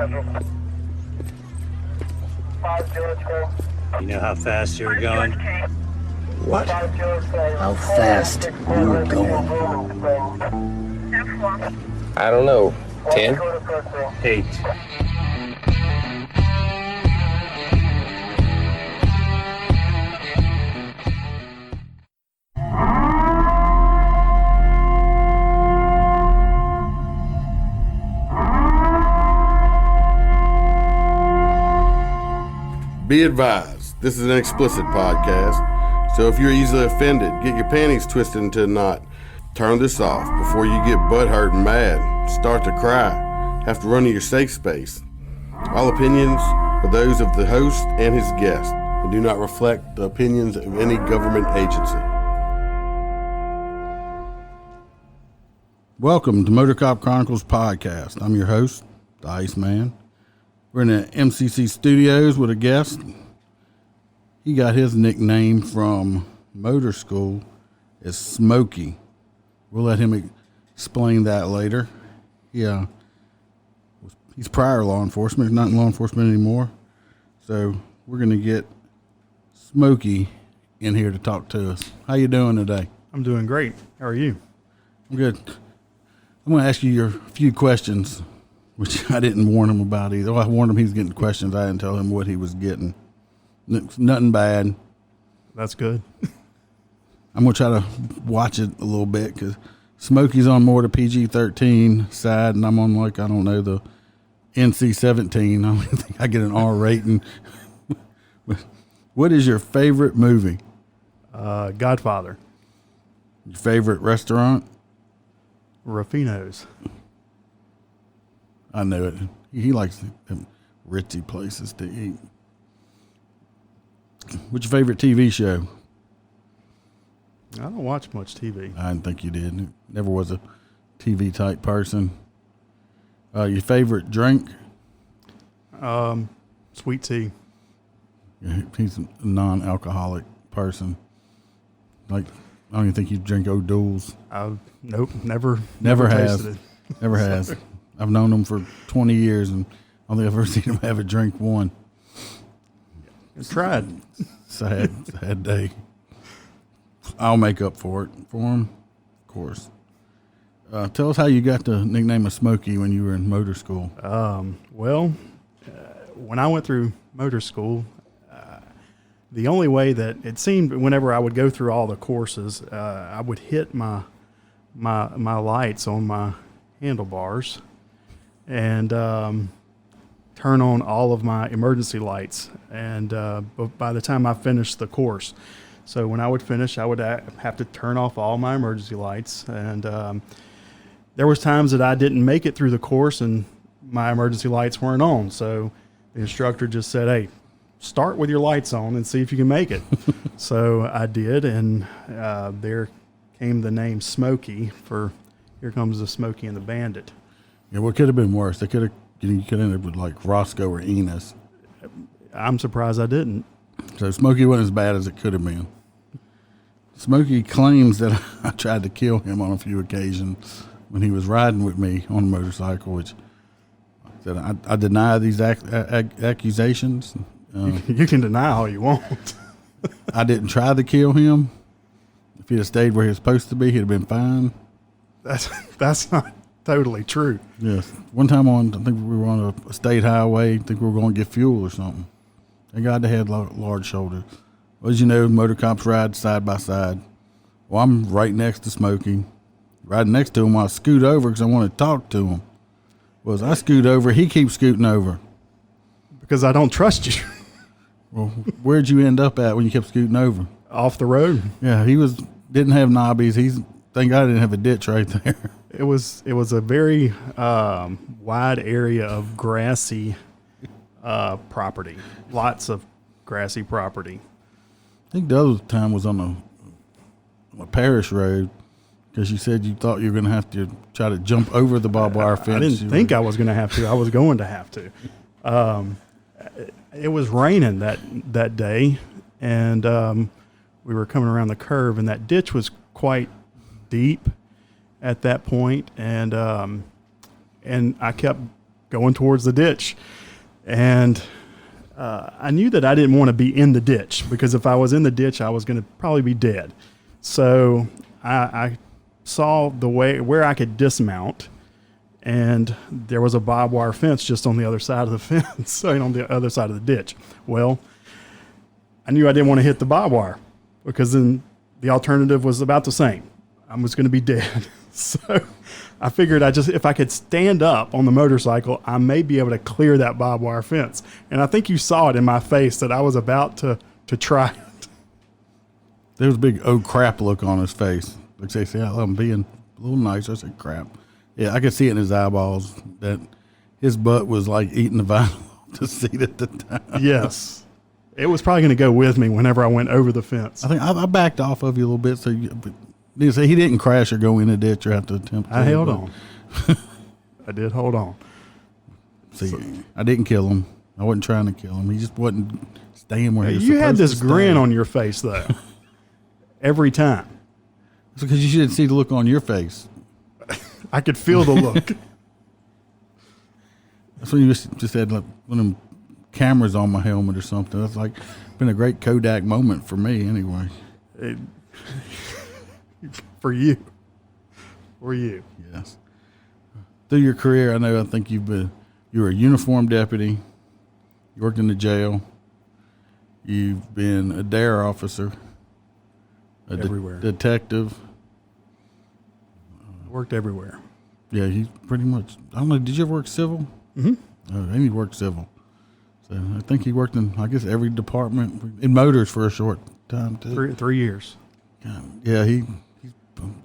You know how fast you were going? What? How fast you were going? I don't know. 10? 8. Be advised, this is an explicit podcast, so if you're easily offended, get your panties twisted into a knot, turn this off before you get butthurt and mad, start to cry, have to run to your safe space. All opinions are those of the host and his guest and do not reflect the opinions of any government agency. Welcome to MOTORCOP Chronicles Podcast. I'm your host, the ICEMAN. We're in the MCC studios with a guest. He got his nickname from motor school as Smokey. We'll let him explain that later. Yeah, he's prior law enforcement, not in law enforcement anymore. So we're going to get Smokey in here to talk to us. How you doing today? I'm doing great. How are you? I'm good. I'm going to ask you a few questions, which I didn't warn him about either. I warned him he was getting questions. I didn't tell him what he was getting. Nothing bad. That's good. I'm going to try to watch it a little bit because Smokey's on more the PG-13 side, and I'm on, like, I don't know, the NC-17. I don't think I get an R rating. What is your favorite movie? Godfather. Your favorite restaurant? Ruffino's. I know it. He likes them ritzy places to eat. What's your favorite TV show? I don't watch much TV. I didn't think you did. Never was a TV type person. Your favorite drink? Sweet tea. Yeah, he's a non-alcoholic person. Like, I don't even think you drink O'Doul's. Nope, never has. tasted it. Never has. I've known him for 20 years, and I don't think I've ever seen him have a drink one. Tried. Sad day. I'll make up for it for him, of course. Tell us how you got the nickname of Smokey when you were in motor school. When I went through motor school, the only way that it seemed whenever I would go through all the courses, I would hit my lights on my handlebars and turn on all of my emergency lights. And by the time I finished the course, so when I would finish, I would have to turn off all my emergency lights. And there was times that I didn't make it through the course and my emergency lights weren't on. So the instructor just said, "Hey, start with your lights on and see if you can make it." So I did, and there came the name Smokey for Here Comes the Smokey and the Bandit. Yeah, what could have been worse? You could end up with like Roscoe or Enos. I'm surprised I didn't. So Smokey wasn't as bad as it could have been. Smokey claims that I tried to kill him on a few occasions when he was riding with me on a motorcycle, which said I deny these accusations. You can deny all you want. I didn't try to kill him. If he'd have stayed where he was supposed to be, he'd have been fine. That's not totally true. Yes. One time I think we were on a state highway. I think we were going to get fuel or something. That guy had large shoulders. Well, as you know, motor cops ride side by side. Well, I'm right next to Smokey. Riding next to him while I scoot over because I want to talk to him. Well, as I scoot over, he keeps scooting over. Because I don't trust you. Well, where'd you end up at when you kept scooting over? Off the road. Yeah, didn't have knobbies. Thank God I didn't have a ditch right there. It was a very wide area of grassy property. Lots of grassy property. I think the other time was on a parish road because you said you thought you were going to have to try to jump over the barbed wire fence. I didn't think I was going to have to. I was going to have to. It was raining that day, and we were coming around the curve, and that ditch was quite deep at that point, and I kept going towards the ditch. And I knew that I didn't want to be in the ditch, because if I was in the ditch, I was going to probably be dead. So I saw the way where I could dismount, and there was a barbed wire fence just on the other side of the fence, and on the other side of the ditch. Well, I knew I didn't want to hit the barbed wire, because then the alternative was about the same. I was going to be dead. So I figured if I could stand up on the motorcycle, I may be able to clear that barbed wire fence. And I think you saw it in my face that I was about to try it. There was a big oh crap look on his face. Like they say, I'm being a little nice. I said crap. Yeah, I could see it in his eyeballs that his butt was like eating the vinyl off the seat at the time. Yes. It was probably going to go with me whenever I went over the fence. I think I backed off of you a little bit, so you say he didn't crash or go in a ditch or have to attempt to. I held on. I did hold on. See, I didn't kill him. I wasn't trying to kill him. He just wasn't staying where he was You had supposed this to grin stay. on your face, though, every time. It's because you didn't see the look on your face. I could feel the look. That's when you just had like one of them cameras on my helmet or something. That's like been a great Kodak moment for me, anyway. For you. For you. Yes. Through your career, I think you were a uniformed deputy. You worked in the jail. You've been a DARE officer. Everywhere. Detective. Worked everywhere. Yeah, he's pretty much. I don't know. Did you ever work civil? Mm-hmm. Oh, he worked civil. So I think he worked in, I guess, every department in motors for a short time too. 3 years. Yeah, he's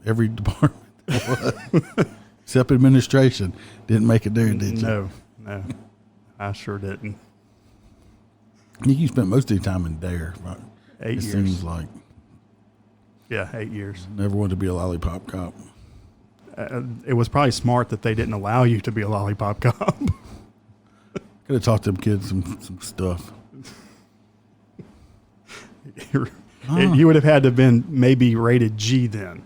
every department except administration. Didn't make it there, did you? No, I sure didn't. I think you spent most of your time in DARE. Right? 8 years. It seems like. Yeah, 8 years. Never wanted to be a lollipop cop. It was probably smart that they didn't allow you to be a lollipop cop. Could have taught them kids some stuff. You would have had to have been maybe rated G then.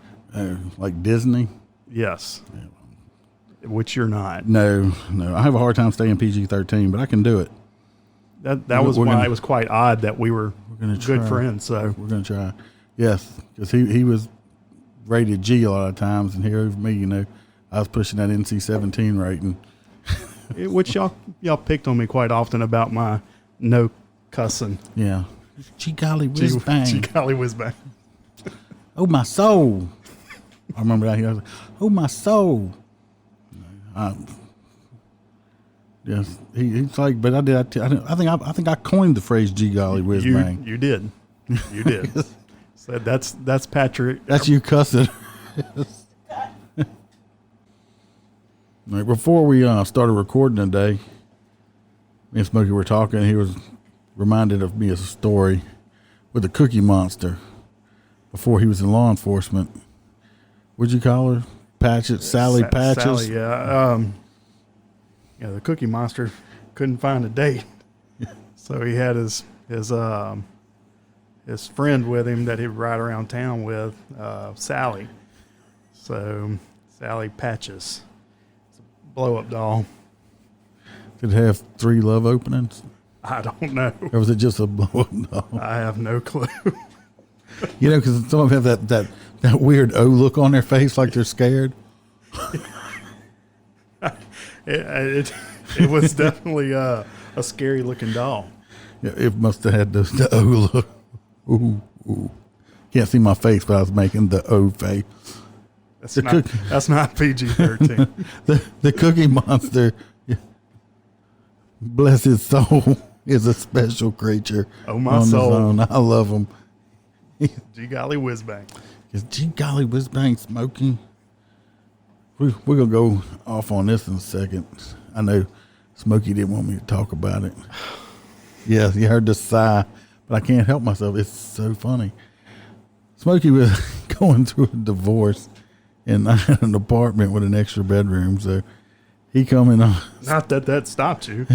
Like Disney? Yes. Which you're not. No. I have a hard time staying PG-13, but I can do it. That was why it was quite odd that we were gonna good try. friends. So We're going to try. Yes, because he was rated G a lot of times, and here over me, I was pushing that NC-17 rating. which y'all picked on me quite often about my no cussing. Yeah. Gee golly whiz bang. Gee golly whiz bang. Oh, my soul. I remember that. He was like, oh, my soul. Yes, he's like, but I think I coined the phrase "Gee golly whiz bang." You did. You did. So that's Patrick. That's you cussing. Right, before we started recording today, me and Smokey were talking. He was reminded of me of a story with the Cookie Monster before he was in law enforcement. What'd you call her? Patches, Sally Patches. Sally, yeah. The Cookie Monster couldn't find a date, so he had his friend with him that he'd ride around town with, Sally. So Sally Patches, it's a blow-up doll. Did it have 3 love openings? I don't know. Or was it just a blow-up doll? I have no clue. Because some of them have that weird O look on their face, like they're scared. It was definitely a scary looking doll. Yeah, it must have had the O look. Ooh. Can't see my face, but I was making the O face. That's not PG-13. The Cookie Monster, bless his soul, is a special creature. Oh, my on soul. His own. I love him. Gee golly whiz bang. Gee golly whiz bang, Smokey. We're going to go off on this in a second. I know Smokey didn't want me to talk about it. Yes, you heard the sigh, but I can't help myself. It's so funny. Smokey was going through a divorce, and I had an apartment with an extra bedroom, so he come in on. Not that stopped you.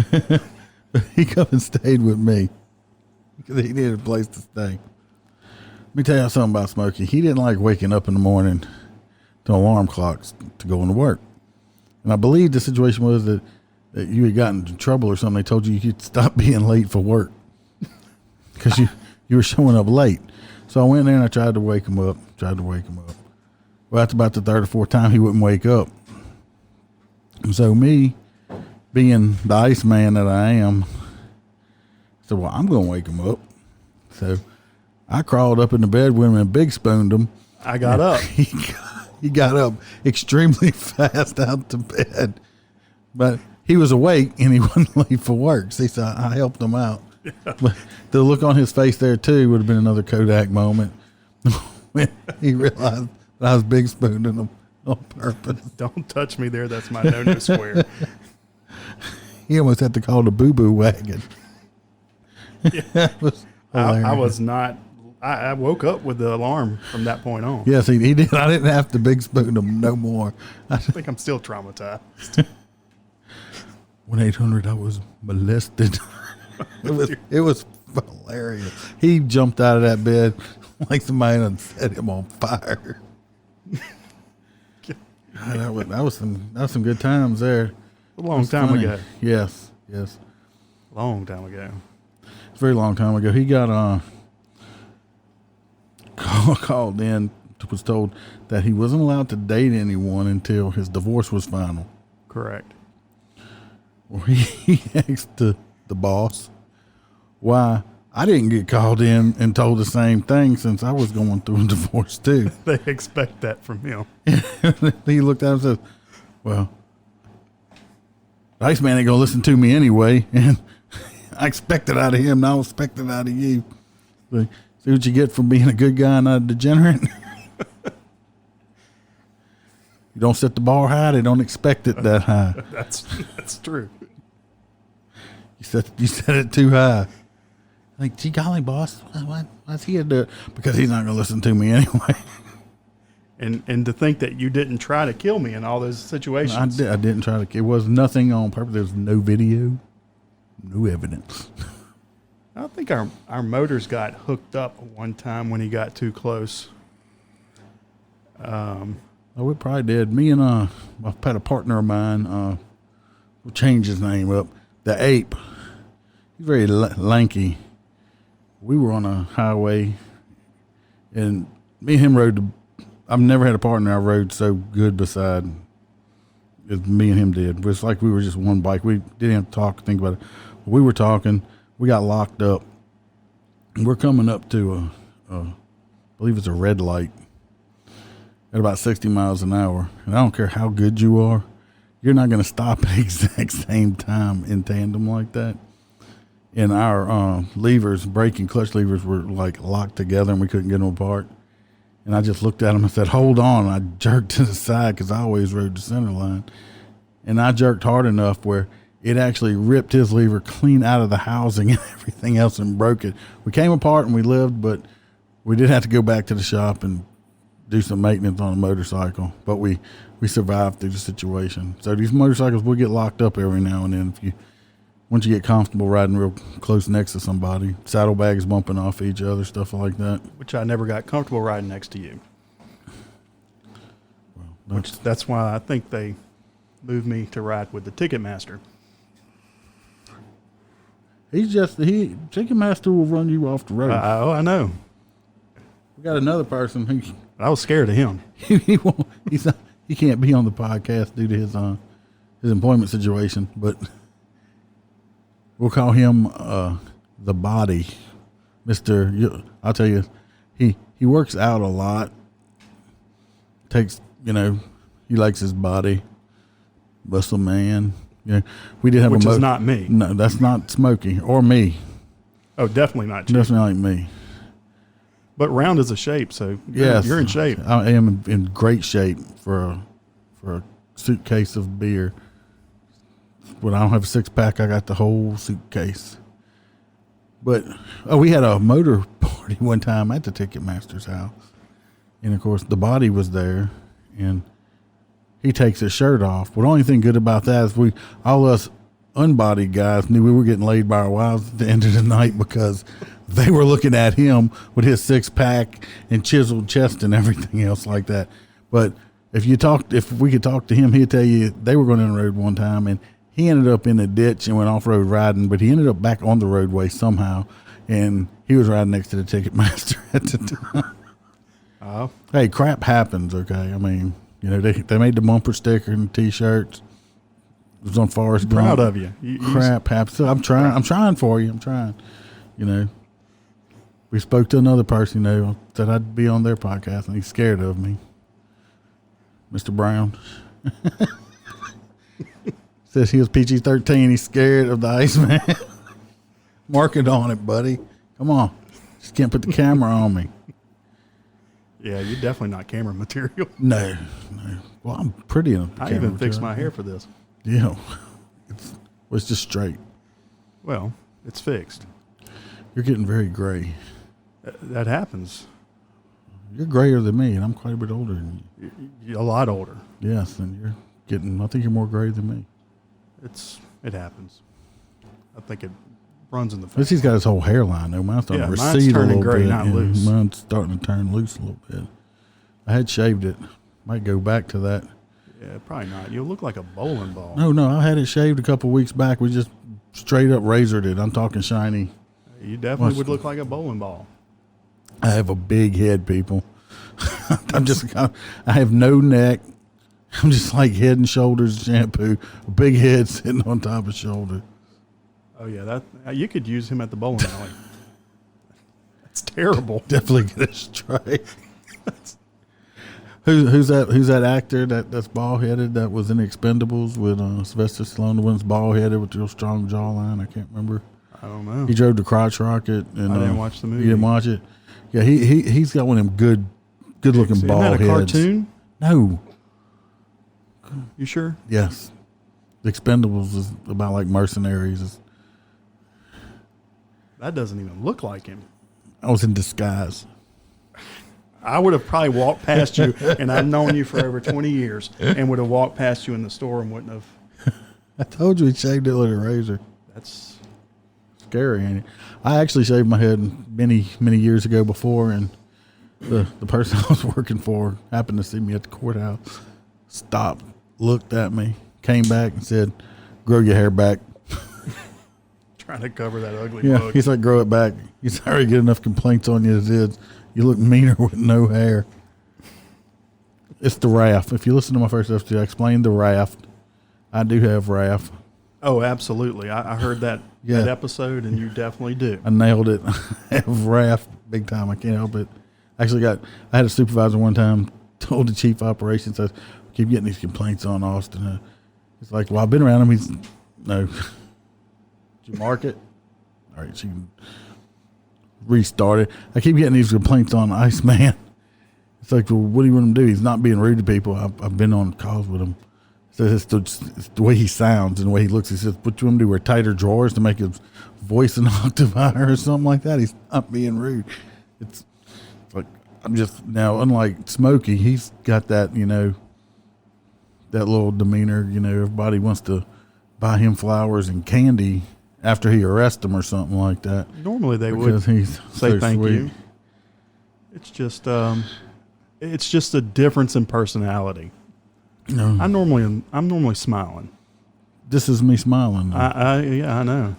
He come and stayed with me because he needed a place to stay. Let me tell you something about Smokey. He didn't like waking up in the morning to alarm clocks to go into work. And I believe the situation was that that you had gotten into trouble or something. They told you could stop being late for work because you were showing up late. So I went in there and I tried to wake him up. Well, after about the third or fourth time, he wouldn't wake up. And so me, being the Iceman that I am, said, well, I'm going to wake him up. So I crawled up in the bed with him and big spooned him. I got up. He got up extremely fast out to bed. But he was awake and he wasn't late for work. See, so I helped him out. Yeah. But the look on his face there, too, would have been another Kodak moment when he realized that I was big spooning him on purpose. Don't touch me there. That's my no-no square. He almost had to call the boo-boo wagon. Yeah. I was not. I woke up with the alarm from that point on. Yes, he did. I didn't have to big spoon him no more. I think I'm still traumatized. 1-800, I was molested. It was hilarious. He jumped out of that bed like somebody done set him on fire. That was some good times there. A long time ago. Yes. Long time ago. It's a very long time ago. He got called in, was told that he wasn't allowed to date anyone until his divorce was final. Correct. Well, he asked the boss why I didn't get called in and told the same thing since I was going through a divorce too. They expect that from him. He looked at him and said, well, the Iceman ain't going to listen to me anyway. And I expect it out of him. Now I expect it out of you. But see what you get from being a good guy and not a degenerate? You don't set the bar high, they don't expect it that high. That's true. You set it too high. Like, gee golly, boss, what's he gonna do? Because he's not gonna listen to me anyway. And to think that you didn't try to kill me in all those situations. I didn't try to. It was nothing on purpose. There was no video, no evidence. I think our motors got hooked up one time when he got too close. Oh, we probably did. Me and I've had a partner of mine. We'll change his name up. The Ape. He's very lanky. We were on a highway, and me and him rode. I've never had a partner I rode so good beside as me and him did. It was like we were just one bike. We didn't have to talk, think about it. We were talking. We got locked up. And we're coming up to I believe it's a red light at about 60 miles an hour. And I don't care how good you are, you're not going to stop at the exact same time in tandem like that. And our levers, brake and clutch levers, were like locked together and we couldn't get them apart. And I just looked at him and said, hold on. And I jerked to the side because I always rode the center line. And I jerked hard enough where it actually ripped his lever clean out of the housing and everything else and broke it. We came apart and we lived, but we did have to go back to the shop and do some maintenance on a motorcycle. But we survived through the situation. So these motorcycles will get locked up every now and then. Once you get comfortable riding real close next to somebody, saddlebags bumping off each other, stuff like that. Which I never got comfortable riding next to you. Well, that's why I think they moved me to ride with the Ticketmaster. Ticketmaster will run you off the road. I know. We got another person. I was scared of him. He can't be on the podcast due to his employment situation, but we'll call him the Body, Mr. I'll tell you, he works out a lot. He likes his body, muscle man. Yeah, we did have which is not me. No, that's not Smokey or me. Oh, definitely not you. Definitely like me. But round is a shape, so yes, you're in shape. I am in great shape for a suitcase of beer. When I don't have a six-pack, I got the whole suitcase. But we had a motor party one time at the Ticketmaster's house, and of course the Body was there, and he takes his shirt off. Well, the only thing good about that is all us unbodied guys knew we were getting laid by our wives at the end of the night because they were looking at him with his six-pack and chiseled chest and everything else like that. But if we could talk to him, he'd tell you they were going on the road one time and he ended up in a ditch and went off-road riding, but he ended up back on the roadway somehow, and he was riding next to the Ticketmaster at the time. Oh. Hey, crap happens, okay? I mean, you know, they made the bumper sticker and T-shirts. It was on Forrest Gump. Proud of you. Crap happens. So I'm trying for you. I'm trying. You know, we spoke to another person, you know, said I'd be on their podcast, and he's scared of me. Mr. Brown. Says he was PG-13. He's scared of the Iceman. Mark it on it, buddy. Come on. Just can't put the camera on me. Yeah, you're definitely not camera material. No. Well, I'm pretty enough. I even fixed my hair for this. Yeah. It's just straight. Well, it's fixed. You're getting very gray. That happens. You're grayer than me, and I'm quite a bit older than you. You're a lot older. Yes, and you're getting, I think you're more gray than me. It happens. I think it runs in the At least family. he's got his whole hairline, though. Mine's starting to mine's recede a turning little gray, bit. not loose. Mine's starting to turn loose a little bit. I had shaved it. Might go back to that. Yeah, probably not. You'll look like a bowling ball. No, I had it shaved a couple weeks back. We just straight up razored it. I'm talking shiny. You definitely would look like a bowling ball. I have a big head, people. I have no neck. I'm just like head and shoulders shampoo. A big head sitting on top of shoulder. Oh yeah, that you could use him at the bowling alley. That's terrible. Definitely get a strike. Who's that actor that's bald headed that was in Expendables with Sylvester Stallone? The one's bald headed with real strong jawline. I can't remember. I don't know. He drove the crotch rocket. And I didn't watch the movie. You didn't watch it? Yeah, he's got one of them good looking Isn't bald that a heads. cartoon? No. You sure? Yes. The Expendables is about like mercenaries. That doesn't even look like him. I was in disguise. I would have probably walked past you, and I've known you for over 20 years, and would have walked past you in the store and wouldn't have. I told you he shaved it with a razor. That's Scary, ain't it? I actually shaved my head many years ago before, and the person I was working for happened to see me at the courthouse, stopped, looked at me, came back and said, "Grow your hair back." trying to cover that ugly Yeah, bug. he's like, "Grow it back." He's already get enough complaints on you as is. You look meaner with no hair. It's the raft. If you listen to my first episode, I explained the raft. I do have raft. Oh, absolutely. I heard that episode, and you definitely do. I nailed it. I have raft big time. I can't help it. Actually I had a supervisor one time told the chief operations, I keep getting these complaints on Austin. He's like, "Well, I've been around him." He's, "No." Did you mark it? All right, so you can restart it. I keep getting these complaints on Iceman. It's like, well, what do you want him to do? He's not being rude to people. I've been on calls with him. So it's the way he sounds and the way he looks. He says, "What you want him to do? Wear tighter drawers to make his voice an octave higher or something like that?" He's not being rude. It's like, I'm just now, unlike Smokey, he's got that, you know, that little demeanor. You know, everybody wants to buy him flowers and candy after he arrests them or something like that. Normally they Because would he's say so thank sweet. you. It's just a difference in personality. No, I'm normally smiling. this is me smiling. I know.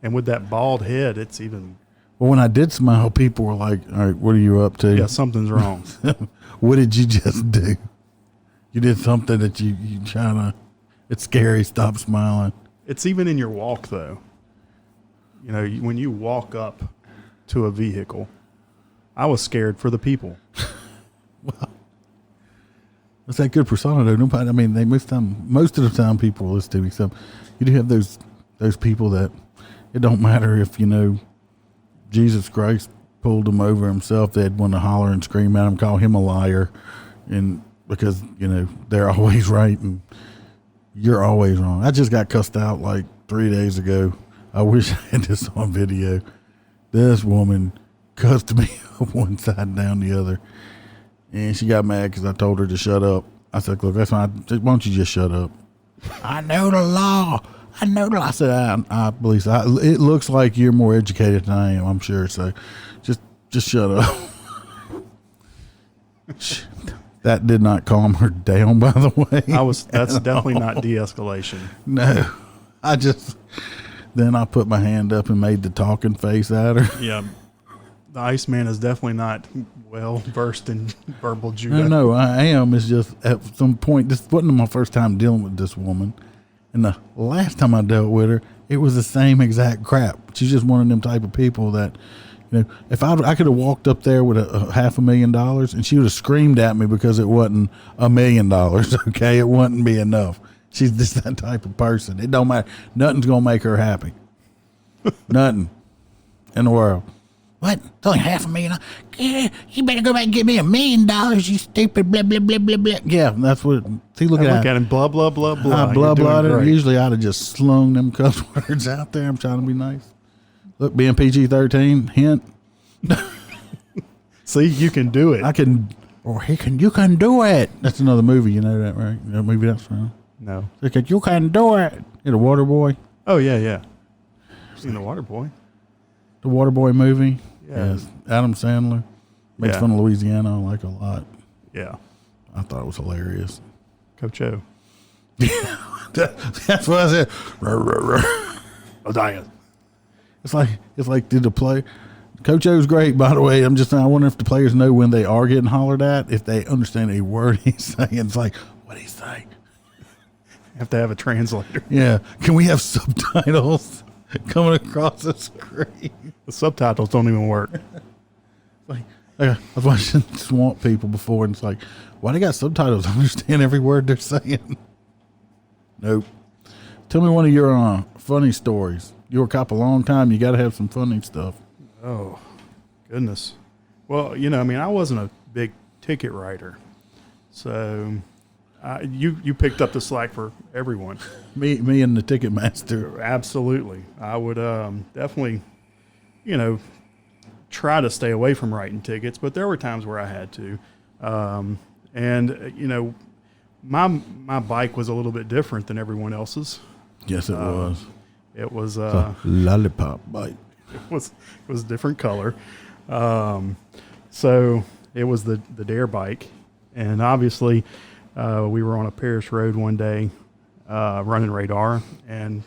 And with that bald head, it's even Well, when I did smile, people were like, "All right, what are you up to?" something's wrong. What did you just do? You did something that you trying to. It's scary. Stop smiling. It's even in your walk, though. You know, when you walk up to a vehicle, I was scared for the people. That's that good persona, though. Nobody. I mean, most of the time, people will listen to me. So you do have those people that it don't matter if, you know, Jesus Christ pulled them over himself. They'd want to holler and scream at him, call him a liar, and because, you know, they're always right and you're always wrong. I just got cussed out like 3 days ago. I wish I had this on video. This woman cussed me up one side and down the other. And she got mad because I told her to shut up. I said, "Look, that's fine. Why don't you just shut up?" "I know the law. I know the law." I said, I believe so. It looks like you're more educated than I am, I'm sure. So just shut up. That did not calm her down, by the way. That's definitely not de-escalation. No. Then I put my hand up and made the talking face at her. Yeah. The Iceman is definitely not well versed in verbal judo. No, I am. It's just at some point, this wasn't my first time dealing with this woman. And the last time I dealt with her, it was the same exact crap. She's just one of them type of people that, if I could have walked up there with a $500,000 and she would have screamed at me because it wasn't $1 million. Okay. It wouldn't be enough. She's just that type of person. It don't matter. Nothing's going to make her happy. Nothing in the world. What? It's only $500,000. Yeah, you better go back and get me $1 million, you stupid blah, blah, blah, blah, blah. Yeah, that's what. See, look at him. Blah, blah, blah, blah. Blah, blah. Usually I'd have just slung them cuss words out there. I'm trying to be nice. Look, being PG-13, hint. See, you can do it. I can, or he can, you can do it. That's another movie. You know that, right? That movie that's from? No. Look at, you can do it. The Water Boy. Oh, yeah. Seen The Water Boy. The Water Boy movie. Yeah. Yes. Adam Sandler. Makes fun of Louisiana. I like a lot. Yeah. I thought it was hilarious. Coach O. That's what I said. Oh, dying. It's like, did the play? Coach O's great, by the way. I'm just saying, I wonder if the players know when they are getting hollered at, if they understand a word he's saying. It's like, what he's saying. Have to have a translator. Yeah. Can we have subtitles coming across the screen? The subtitles don't even work. Like, I was watching Swamp People before, and it's like, why they got subtitles? I understand every word they're saying. Nope. Tell me one of your funny stories. You were a cop a long time. You got to have some funny stuff. Oh, goodness. Well, I wasn't a big ticket writer. So you picked up the slack for everyone. Me and the ticket master. Absolutely. I would definitely, try to stay away from writing tickets, but there were times where I had to. My bike was a little bit different than everyone else's. Yes, it was. It was a lollipop bike. It was a different color. So it was the Dare bike. And obviously we were on a Paris road one day running radar and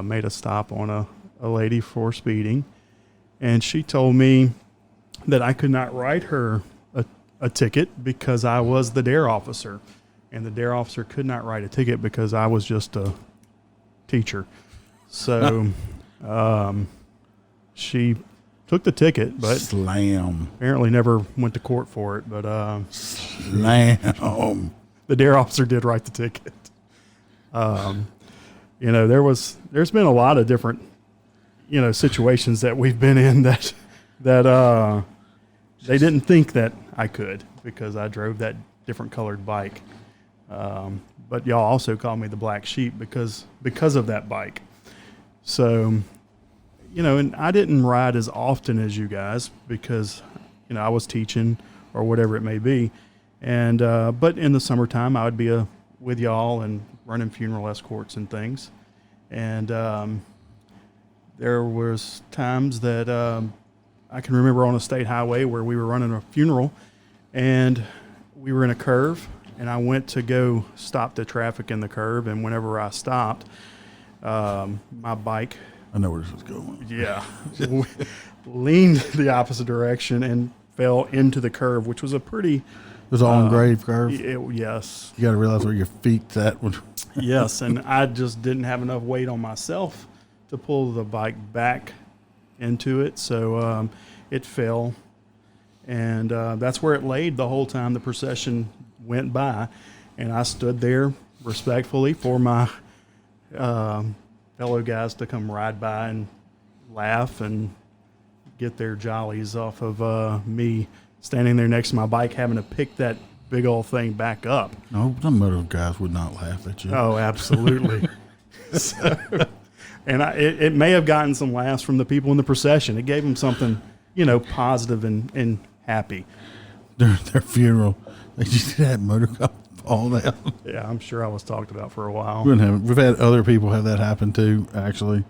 made a stop on a lady for speeding. And she told me that I could not write her a ticket because I was the Dare officer. And the Dare officer could not write a ticket because I was just a teacher. So she took the ticket, but slam. Apparently never went to court for it. But slam. The Dare officer did write the ticket. There's been a lot of different situations that we've been in that they didn't think that I could because I drove that different colored bike. But y'all also call me the black sheep because of that bike. So, and I didn't ride as often as you guys because, I was teaching or whatever it may be. And, but in the summertime I would be with y'all and running funeral escorts and things. And, there was times that, I can remember on a state highway where we were running a funeral and we were in a curve and I went to go stop the traffic in the curve. And whenever I stopped, my bike, I know where this is going. Yeah, leaned the opposite direction and fell into the curve, which was a pretty. It was all engraved curve. Yes. You got to realize where your feet's at. Yes, and I just didn't have enough weight on myself to pull the bike back into it, so it fell, and that's where it laid the whole time the procession went by, and I stood there respectfully for my fellow guys to come ride by and laugh and get their jollies off of me standing there next to my bike having to pick that big old thing back up. No, some other guys would not laugh at you. Oh, absolutely. And it may have gotten some laughs from the people in the procession. It gave them something, positive and happy. Their funeral. They just had MOTORCOP fall down. Yeah, I'm sure I was talked about for a while. We've had other people have that happen too, actually.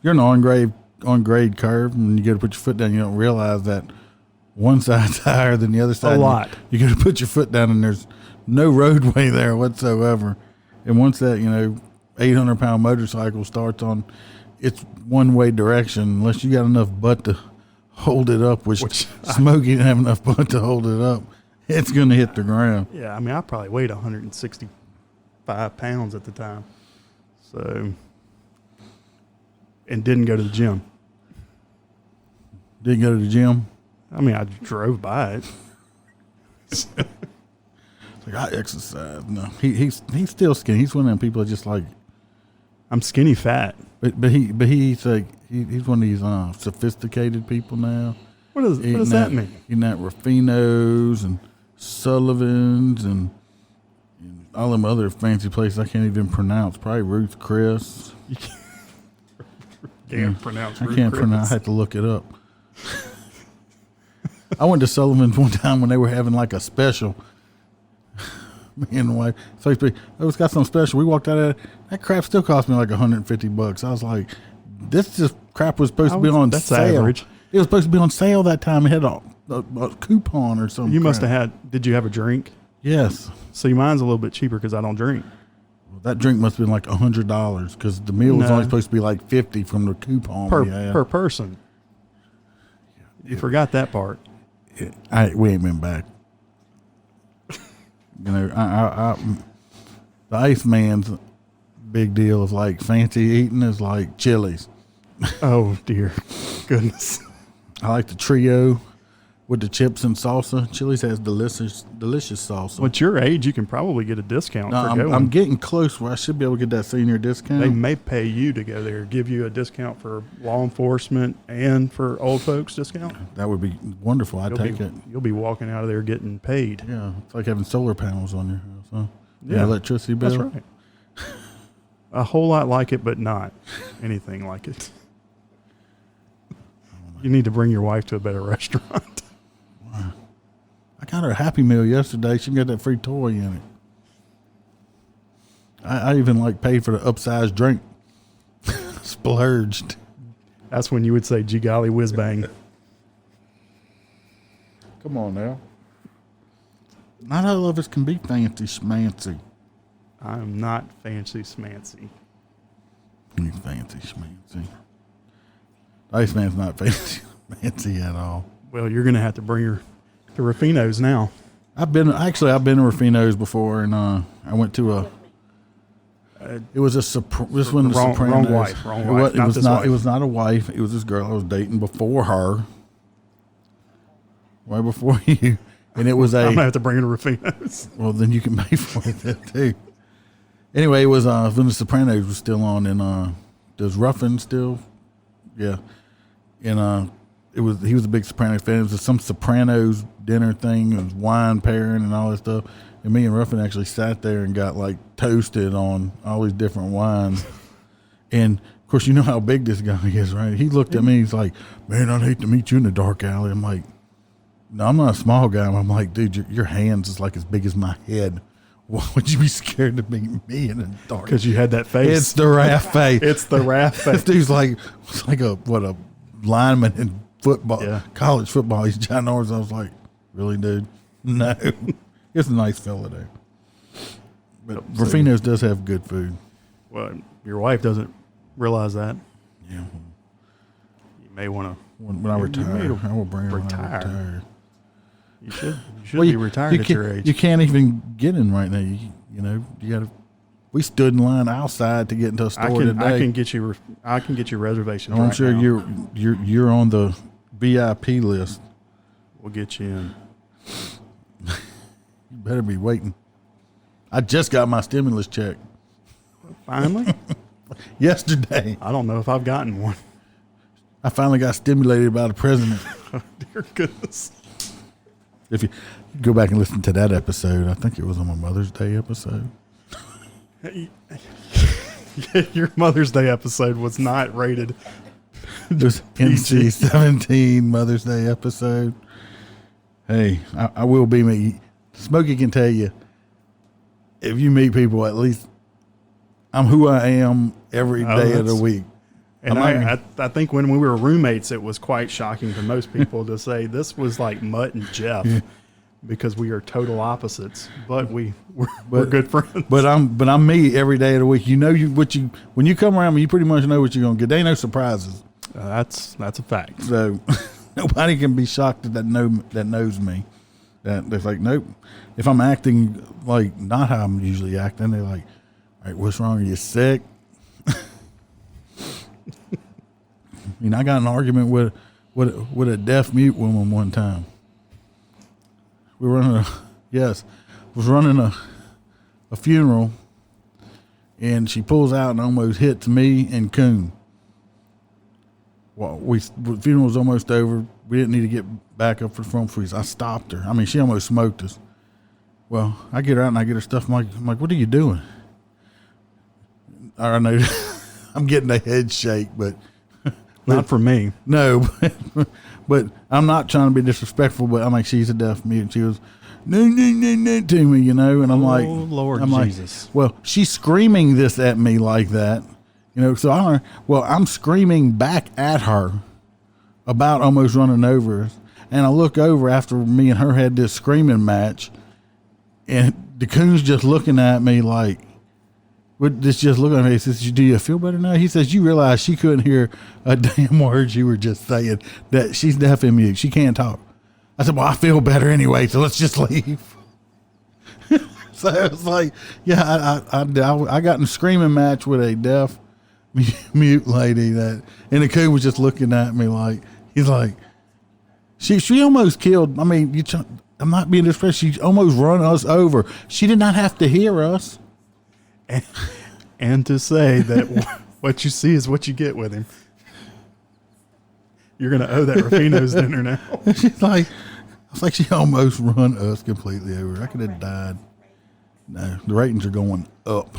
You're in an on grade curve, and you go to put your foot down, you don't realize that one side's higher than the other side. A lot. You got to put your foot down, and there's no roadway there whatsoever. And once that 800-pound motorcycle starts on its one-way direction, unless you got enough butt to hold it up, which Smokey didn't have enough butt to hold it up, it's going to hit the ground. Yeah, I mean, I probably weighed 165 pounds at the time. So, and didn't go to the gym. Didn't go to the gym? I mean, I drove by it. It's like, I exercise. No, he's still skinny. He's one of them people that just like. I'm skinny fat. But he's like he's one of these sophisticated people now. What does that mean? Eating at Ruffino's and Sullivan's and all them other fancy places I can't even pronounce. Probably Ruth Chris. Can't pronounce. I can't pronounce. I had to look it up. I went to Sullivan's one time when they were having like a special. Me and the wife. So it's got some special. We walked out of that crap still cost me like $150. I was like, this just crap was supposed to be on sale. Average. It was supposed to be on sale that time. It had a coupon or something. You must have had. Did you have a drink? Yes. So mine's a little bit cheaper because I don't drink. Well, that drink must have been like $100 because the meal was only supposed to be like $50 from the coupon per person. You forgot that part. We ain't been back. The Iceman's big deal of like fancy eating is like Chili's. Oh dear goodness. I like the trio with the chips and salsa. Chili's has delicious salsa. What's your age? You can probably get a discount for going. I'm getting close where I should be able to get that senior discount. They may pay you to go there, give you a discount for law enforcement and for old folks discount. That would be wonderful. I'd take it. You'll be walking out of there getting paid. Yeah, it's like having solar panels on your house, huh? Yeah, electricity bill. That's right. A whole lot like it, but not anything like it. You need to bring your wife to a better restaurant. I got her a Happy Meal yesterday. She got that free toy in it. I even like paid for the upsized drink. Splurged. That's when you would say, "Gee golly, whiz bang." Come on now. Not all of us can be fancy schmancy. I'm not fancy schmancy. You fancy schmancy. Iceman's not fancy at all. Well, you're going to have to bring her to Ruffino's now. I've been to Ruffino's before, and I went to it was this one wrong Sopranos. wife. It was not a wife. It was this girl I was dating before her, way before you, and it was I'm gonna have to bring her to Ruffino's. Well, then you can pay for it too. Anyway, it was when the Sopranos was still on, and does Ruffin still? Yeah, and he was a big Sopranos fan. It was some Sopranos dinner thing. It was wine pairing and all that stuff. And me and Ruffin actually sat there and got like toasted on all these different wines. And of course, you know how big this guy is, right? He looked at me. He's like, "Man, I'd hate to meet you in the dark alley." I'm like, "No, I'm not a small guy." I'm like, "Dude, your hands is like as big as my head. Why would you be scared to meet me in the dark?" Because you had that face. It's the raft face. It's the raft face. This dude's like a lineman in football, college football. He's ginormous. I was like, "Really, dude? No." It's a nice fella there. But Ruffino's does have good food. Well, your wife doesn't realize that. Yeah. You may want to. When I retire, I will bring her when I retire. You should be retired at your age. You can't even get in right now. You got to. We stood in line outside to get into a store today. I can get you reservations. I'm sure you're on the VIP list. We'll get you in. You better be waiting. I just got my stimulus check. Finally? Yesterday. I don't know if I've gotten one. I finally got stimulated by the president. Oh, dear goodness. If you go back and listen to that episode, I think it was on my Mother's Day episode. Your Mother's Day episode was not rated. It was NC-17 Mother's Day episode. Hey, I will be me. Smokey can tell you, if you meet people, at least I'm who I am every day of the week. And I think when we were roommates, it was quite shocking to most people to say this was like Mutt and Jeff because we are total opposites, but we're good friends. But I'm me every day of the week. You know when you come around me, you pretty much know what you're gonna get. There ain't no surprises. That's a fact. So nobody can be shocked that knows me. That they're like, nope. If I'm acting like not how I'm usually acting, they're like, all right, what's wrong? Are you sick? I mean, I got an argument with a deaf mute woman one time. We were was running a funeral, and she pulls out and almost hits me and Coon. Well, the funeral was almost over. We didn't need to get back up for the front freeze. I stopped her. I mean, she almost smoked us. Well, I get her out and I get her stuff. I'm like, what are you doing? I know I'm getting a head shake, but not for me. No, but I'm not trying to be disrespectful, but I'm like, she's a deaf mute. She was, no, to me, you know, and I'm like, oh, Lord Jesus. Like, well, she's screaming this at me like that, you know, so I'm screaming back at her about almost running over us. And I look over after me and her had this screaming match, and the coon's just looking at me like, just looking at me. He says, do you feel better now? He says, you realize she couldn't hear a damn word you were just saying, that she's deaf and mute. She can't talk. I said, well, I feel better anyway, so let's just leave. So it was like, yeah, I got in a screaming match with a deaf mute lady and the coon was just looking at me like, he's like, she almost killed, I mean, I'm not being disrespectful, she almost run us over. She did not have to hear us. And to say that what you see is what you get with him. You're going to owe that Rufino's dinner now. She's like, it's like she almost run us completely over. I could have died. No, the ratings are going up.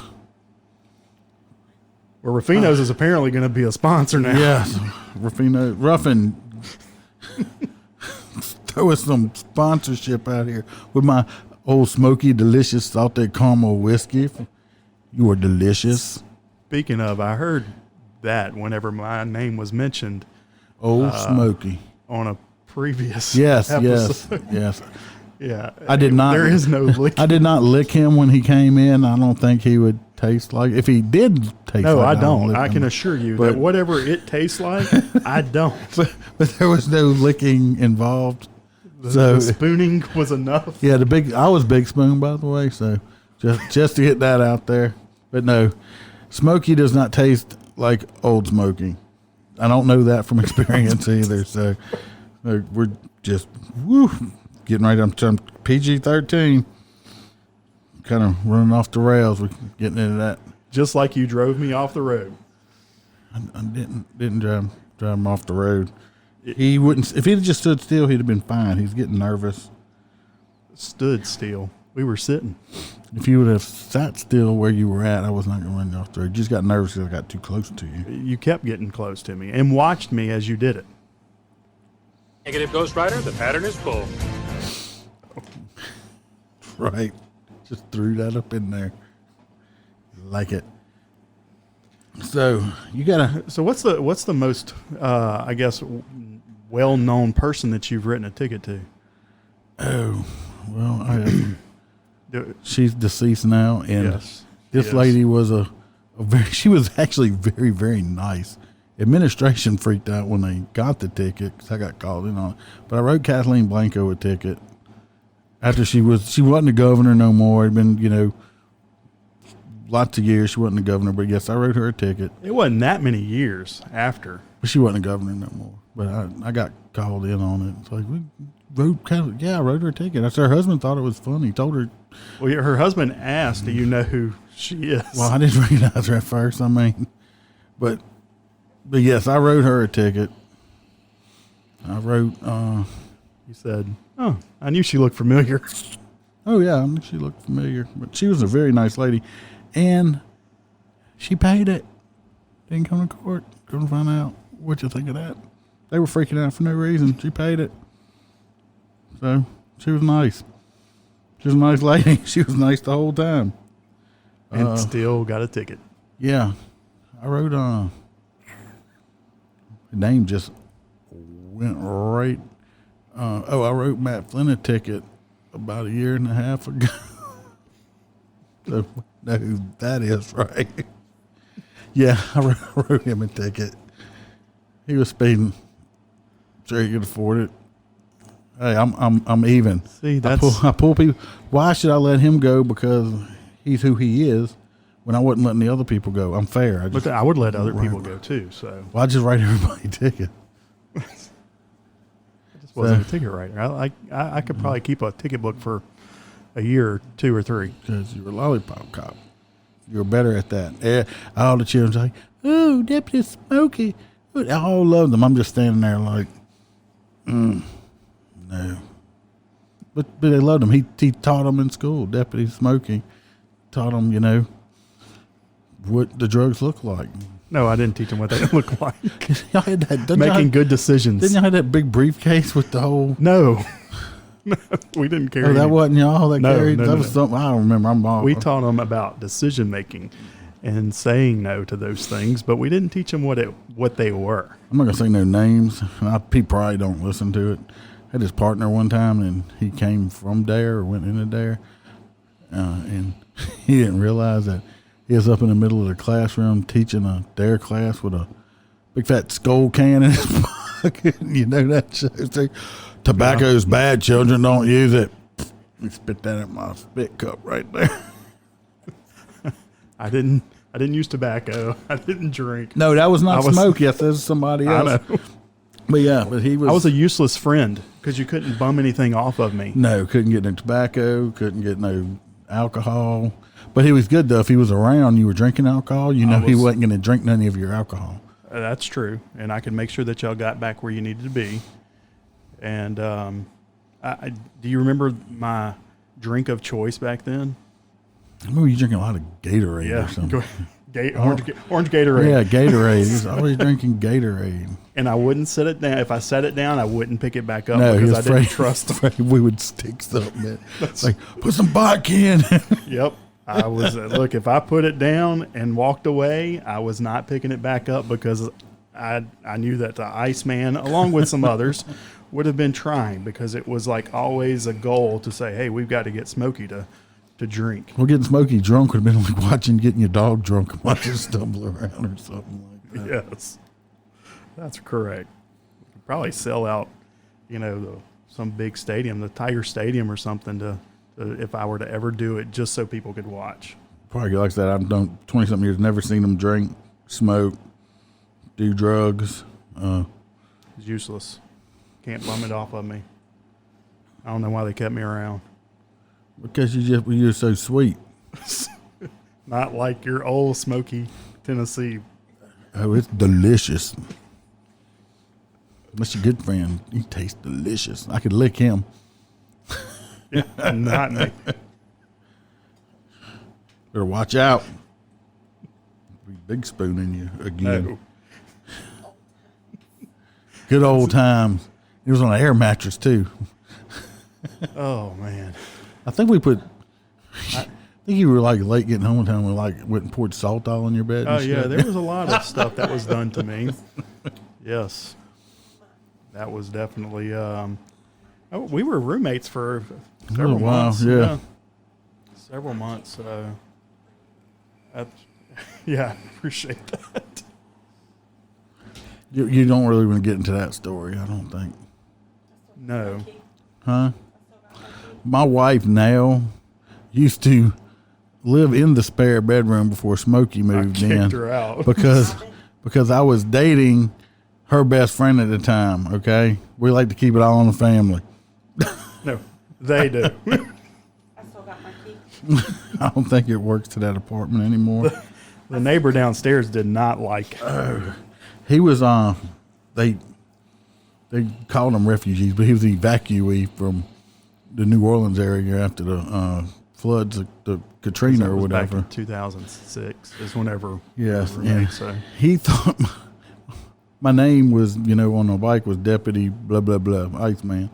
Well, Rufino's is apparently going to be a sponsor now. Yes, Rufino, Ruffin, throw us some sponsorship out here with my old Smokey delicious salted caramel whiskey. You are delicious. Speaking of, I heard that whenever my name was mentioned. Old Smokey. On a previous episode. Yes. Yeah. I did not. There is no lick. I did not lick him when he came in. I don't think he would taste like, if he did taste no, like, I don't. I can assure you that whatever it tastes like, I don't. But there was no licking involved. The spooning was enough. Yeah, I was big spoon, by the way, so just to get that out there. But no, Smokey does not taste like Old Smokey. I don't know that from experience either. So we're just getting right up to PG-13. Kind of running off the rails. We're getting into that. Just like you drove me off the road. I didn't drive him off the road. He wouldn't. If he'd just stood still, he'd have been fine. He's getting nervous. Stood still. We were sitting. If you would have sat still where you were at, I was not going to run you off the road. You just got nervous because I got too close to you. You kept getting close to me and watched me as you did it. Negative Ghost Rider, the pattern is full. Right. Just threw that up in there. Like it. So you gotta. So what's the most I guess well-known person that you've written a ticket to? Oh, well, she's deceased now, and yes. this lady was she was actually very, very nice. Administration freaked out when they got the ticket because I got called in on it. But I wrote Kathleen Blanco a ticket after she wasn't the governor no more. It'd been, lots of years she wasn't the governor, but yes, I wrote her a ticket. It wasn't that many years after. But she wasn't the governor no more. But I got called in on it. It's like, I wrote her a ticket. That's her husband thought it was funny. He told her. Well, her husband asked, do you know who she is? Well, I didn't recognize her at first. I mean, but yes, I wrote her a ticket. I wrote. You said, oh, I knew she looked familiar. Oh, yeah, I knew she looked familiar. But she was a very nice lady. And she paid it. Didn't come to court. Couldn't find out. What you think of that? They were freaking out for no reason. She paid it. So she was nice. She was a nice lady. She was nice the whole time. And still got a ticket. Yeah. I wrote The name just went right. I wrote Matt Flynn a ticket about a year and a half ago. So know who that is, right? Yeah, I wrote him a ticket. He was speeding. Sure, he could afford it. Hey, I'm even. See, that's I pull people. Why should I let him go? Because he's who he is. When I wasn't letting the other people go, I'm fair. but I would let other people go too. So Well, I just write everybody a ticket. I just wasn't a ticket writer. I could probably keep a ticket book for a year, or 2 or 3. Because you're a lollipop cop. You're better at that. Yeah, all the children's like, "Oh, Deputy Smokey." I all love them. I'm just standing there like, no. But they loved him. He taught them in school. Deputy Smokey taught them, what the drugs look like. No, I didn't teach them what they look like. Y'all had that, didn't Making good decisions. Didn't y'all have that big briefcase with the whole? No. No, we didn't carry. Oh, that wasn't y'all that No, carried. no, That no, was no. something I don't remember. We taught them about decision making and saying no to those things, but we didn't teach them what they were. I'm not gonna say no names. People probably don't listen to it. I had his partner one time, and he came from Dare or went into Dare, and he didn't realize that he was up in the middle of the classroom teaching a Dare class with a big fat skull can in his pocket. You know that show? Tobacco's bad. Children don't use it. He spit that in my spit cup right there. I didn't use tobacco. I didn't drink. No, that was not I was- Smokey. I said it was somebody I else. know. But yeah, but he was. I was a useless friend because you couldn't bum anything off of me. No, couldn't get no tobacco, couldn't get no alcohol. But he was good, though. If he was around, you were drinking alcohol, he wasn't going to drink none of your alcohol. That's true. And I could make sure that y'all got back where you needed to be. And do you remember my drink of choice back then? I remember you drinking a lot of Gatorade or Yeah. something. Orange Gatorade. Yeah, Gatorade. He was always drinking Gatorade. And I wouldn't sit it down. If I set it down, I wouldn't pick it back up No, he because was I didn't afraid, trust him. afraid we would stick something in. It's like, put some vodka in. Yep. I was look, if I put it down and walked away, I was not picking it back up because I knew that the Iceman, along with some others, would have been trying because it was like always a goal to say, hey, we've got to get Smokey to drink. Well, getting Smokey drunk would have been like getting your dog drunk and watching stumble around or something like that. Yes, that's correct. We could probably sell out, some big stadium, the Tiger Stadium or something to if I were to ever do it, just so people could watch. Probably like that. I've done 20-something years, never seen them drink, smoke, do drugs. It's useless. Can't bum it off of me. I don't know why they kept me around. Because you're so sweet. Not like your old Smokey, Tennessee. Oh, it's delicious. That's your good friend. He tastes delicious. I could lick him. Not me. Better watch out. Big spoon in you again. No. Good old times. It was on an air mattress too. Oh man. I think I think you were like late getting home one time. We went and poured salt all on your bed. Oh and yeah, shit. there was a lot of stuff that was done to me. Yes, that was definitely. We were roommates for several while, months. yeah. Several months. Yeah, I appreciate that. You don't really want to get into that story, I don't think. No. Huh? My wife now used to live in the spare bedroom before Smokey moved in. Kicked her out. because I was dating her best friend at the time, okay? We like to keep it all in the family. No, they do. I still got my key. I don't think it works to that apartment anymore. The neighbor downstairs did not like it. He was they called him refugees, but he was the evacuee from the New Orleans area after the floods, the Katrina That or was back whatever. in 2006 is whenever. Yes, we were and roommates, so. he thought my name was, on the bike was Deputy blah blah blah Iceman.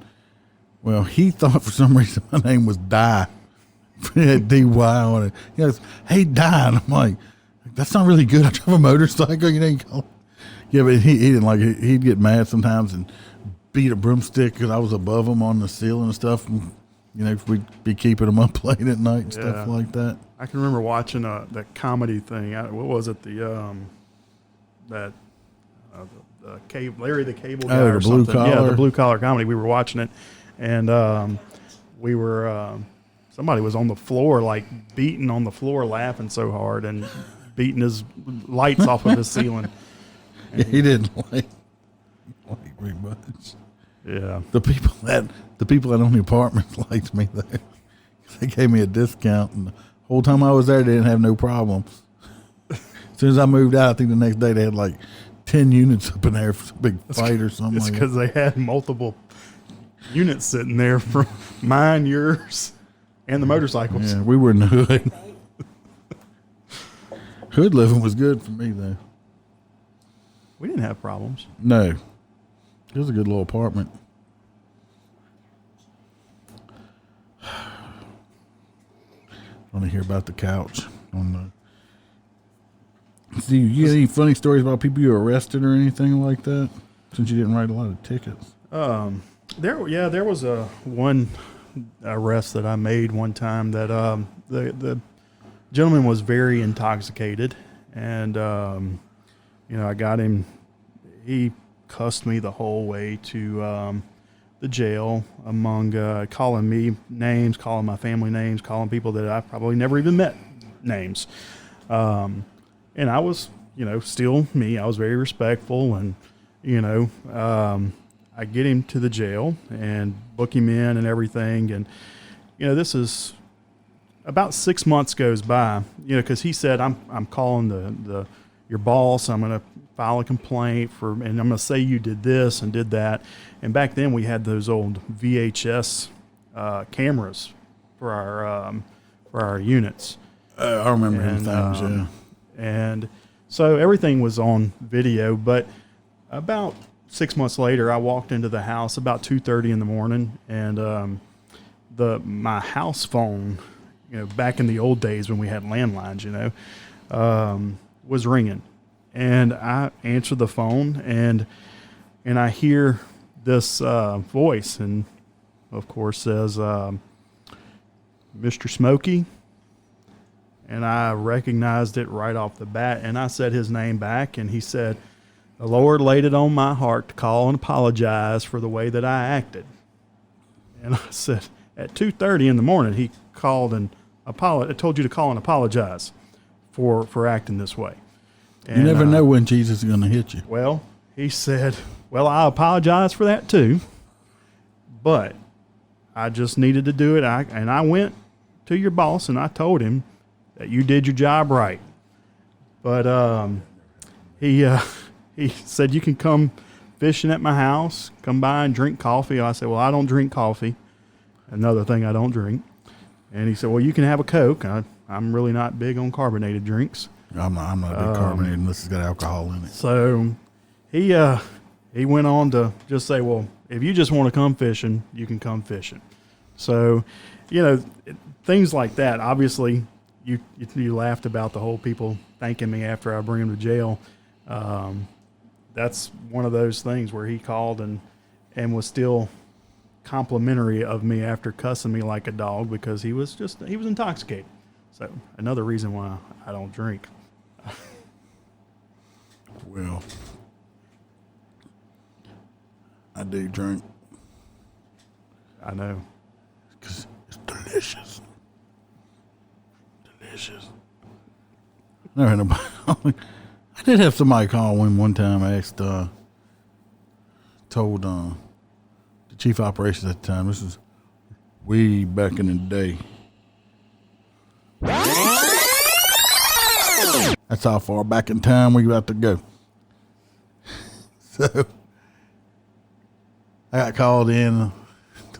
Well, he thought for some reason my name was Die. It had D-Y on it. He goes, "Hey, Die," and I'm like, "That's not really good. I drive a motorcycle. You Yeah, but he didn't like it. He'd get mad sometimes and beat a broomstick because I was above him on the ceiling and stuff. And, we'd be keeping him up late at night and stuff like that. I can remember watching that comedy thing. What was it? The Larry the Cable Guy or the blue something. collar. Yeah, the blue collar comedy. We were watching it, and we were somebody was on the floor, like beating on the floor, laughing so hard and beating his lights off of his ceiling. And he didn't like very much. Yeah, the people that own the apartments liked me there. They gave me a discount, and the whole time I was there, they didn't have no problems. As soon as I moved out, I think the next day they had like 10 units up in there for some big fight or something. it's like because they had multiple units sitting there for mine, yours, and the motorcycles. Yeah, we were in the hood. Hood living was good for me, though. We didn't have problems. No. It was a good little apartment. I want to hear about the couch. Do you get any funny stories about people you arrested or anything like that? Since you didn't write a lot of tickets. There was one arrest that I made one time that the gentleman was very intoxicated, and I got him. He cussed me the whole way to the jail, among calling me names, calling my family names, calling people that I probably never even met names. And I was, still me. I was very respectful, and I get him to the jail and book him in and everything. And this is about 6 months goes by, because he said I'm calling your boss. I'm going to file a complaint and I'm going to say you did this and did that. And back then we had those old VHS cameras for our units. I remember them things, yeah. And so everything was on video. But about 6 months later, I walked into the house about 2:30 in the morning, and my house phone, back in the old days when we had landlines, was ringing. And I answered the phone, and I hear this voice, and of course says, Mr. Smokey. And I recognized it right off the bat, and I said his name back, and he said, the Lord laid it on my heart to call and apologize for the way that I acted. And I said, at 2:30 in the morning, he called and told you to call and apologize for acting this way. And, you never know when Jesus is going to hit you. Well, he said, well, I apologize for that too, but I just needed to do it. And I went to your boss and I told him that you did your job right. But he said, you can come fishing at my house, come by and drink coffee. I said, well, I don't drink coffee. Another thing I don't drink. And he said, well, you can have a Coke. I'm really not big on carbonated drinks. I'm not a big carbonated unless it's got alcohol in it. So he went on to just say, well, if you just want to come fishing, you can come fishing. So, things like that. Obviously, you laughed about the whole people thanking me after I bring him to jail. That's one of those things where he called and was still complimentary of me after cussing me like a dog because he was intoxicated. So another reason why I don't drink. Well, I do drink. I know. Because it's delicious. Delicious. Never had nobody. I did have somebody call one time. I asked, told the chief operations at the time. This is way back in the day. That's how far back in time we about to go. So I got called in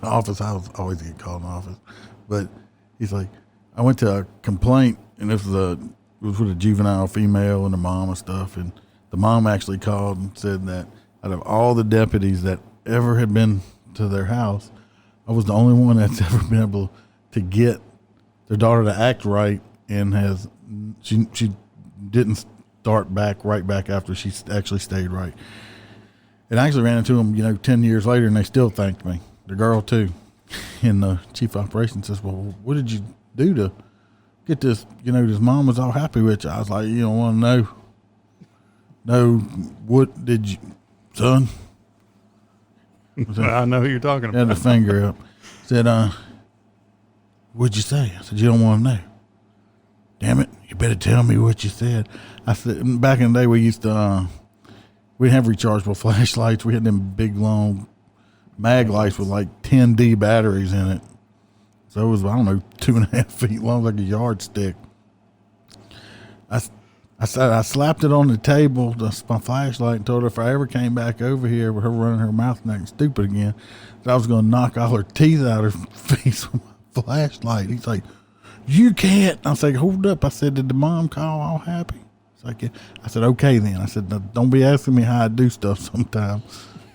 the office. I always get called in the office, but he's like, I went to a complaint, and it was with a juvenile female and the mom and stuff, and the mom actually called and said that out of all the deputies that ever had been to their house, I was the only one that's ever been able to get their daughter to act right, and she didn't start back right back after she actually stayed right. And I actually ran into them, 10 years later, and they still thanked me. The girl, too. And the chief operations says, well, what did you do to get this? This mom was all happy with you. I was like, you don't want to know. No, what did you, son? I know who you're talking about. Had the finger up. Said, what'd you say? I said, you don't want to know. Damn it, you better tell me what you said. I said, back in the day, we used to, we didn't have rechargeable flashlights. We had them big, long mag lights with like 10D batteries in it. So it was, 2.5 feet long, like a yardstick. I slapped it on the table, my flashlight, and told her if I ever came back over here with her running her mouth and acting stupid again, that I was going to knock all her teeth out of her face with my flashlight. He's like, you can't. I said, hold up. I said, did the mom call all happy? It's like, yeah. I said, okay then. I said, don't be asking me how I do stuff sometimes.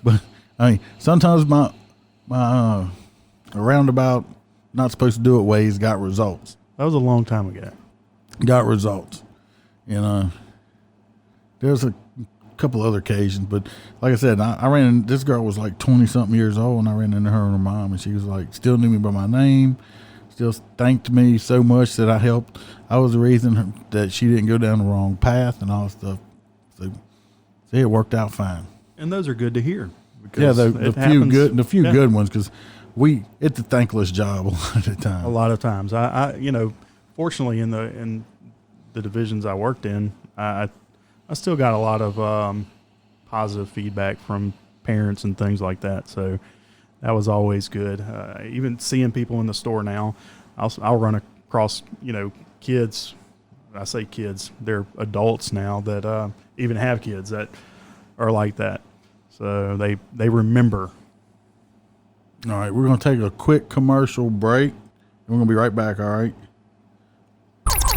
But sometimes my roundabout, not supposed to do it ways got results. That was a long time ago. Got results. There's a couple other occasions, but like I said, I ran. This girl was like 20-something years old, and I ran into her and her mom, and she was like, still knew me by my name, still thanked me so much that I helped. I was the reason that she didn't go down the wrong path and all that stuff. So, it worked out fine. And those are good to hear. Yeah, the few good ones, because it's a thankless job a lot of the time. A lot of times, I fortunately in the divisions I worked in, I still got a lot of positive feedback from parents and things like that. So that was always good. Even seeing people in the store now, I'll run across, kids. I say kids, they're adults now that even have kids that are like that. So they remember. All right, we're going to take a quick commercial break. We're going to be right back, all right?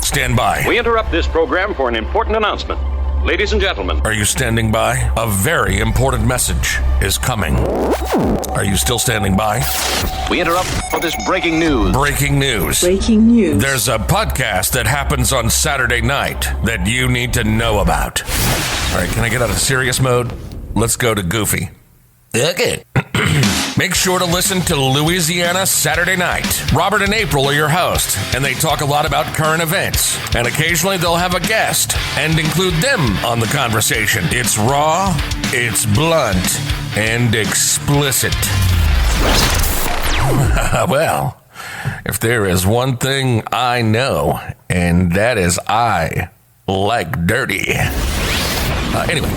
Stand by. We interrupt this program for an important announcement. Ladies and gentlemen. Are you standing by? A very important message is coming. Are you still standing by? We interrupt for this breaking news. Breaking news. Breaking news. There's a podcast that happens on Saturday night that you need to know about. All right, can I get out of serious mode? Let's go to goofy. Okay. Make sure to listen to Louisiana Saturday Night. Robert and April are your hosts, and they talk a lot about current events. And occasionally they'll have a guest and include them on the conversation. It's raw, it's blunt, and explicit. Well, if there is one thing I know, and that is I like dirty. Anyway.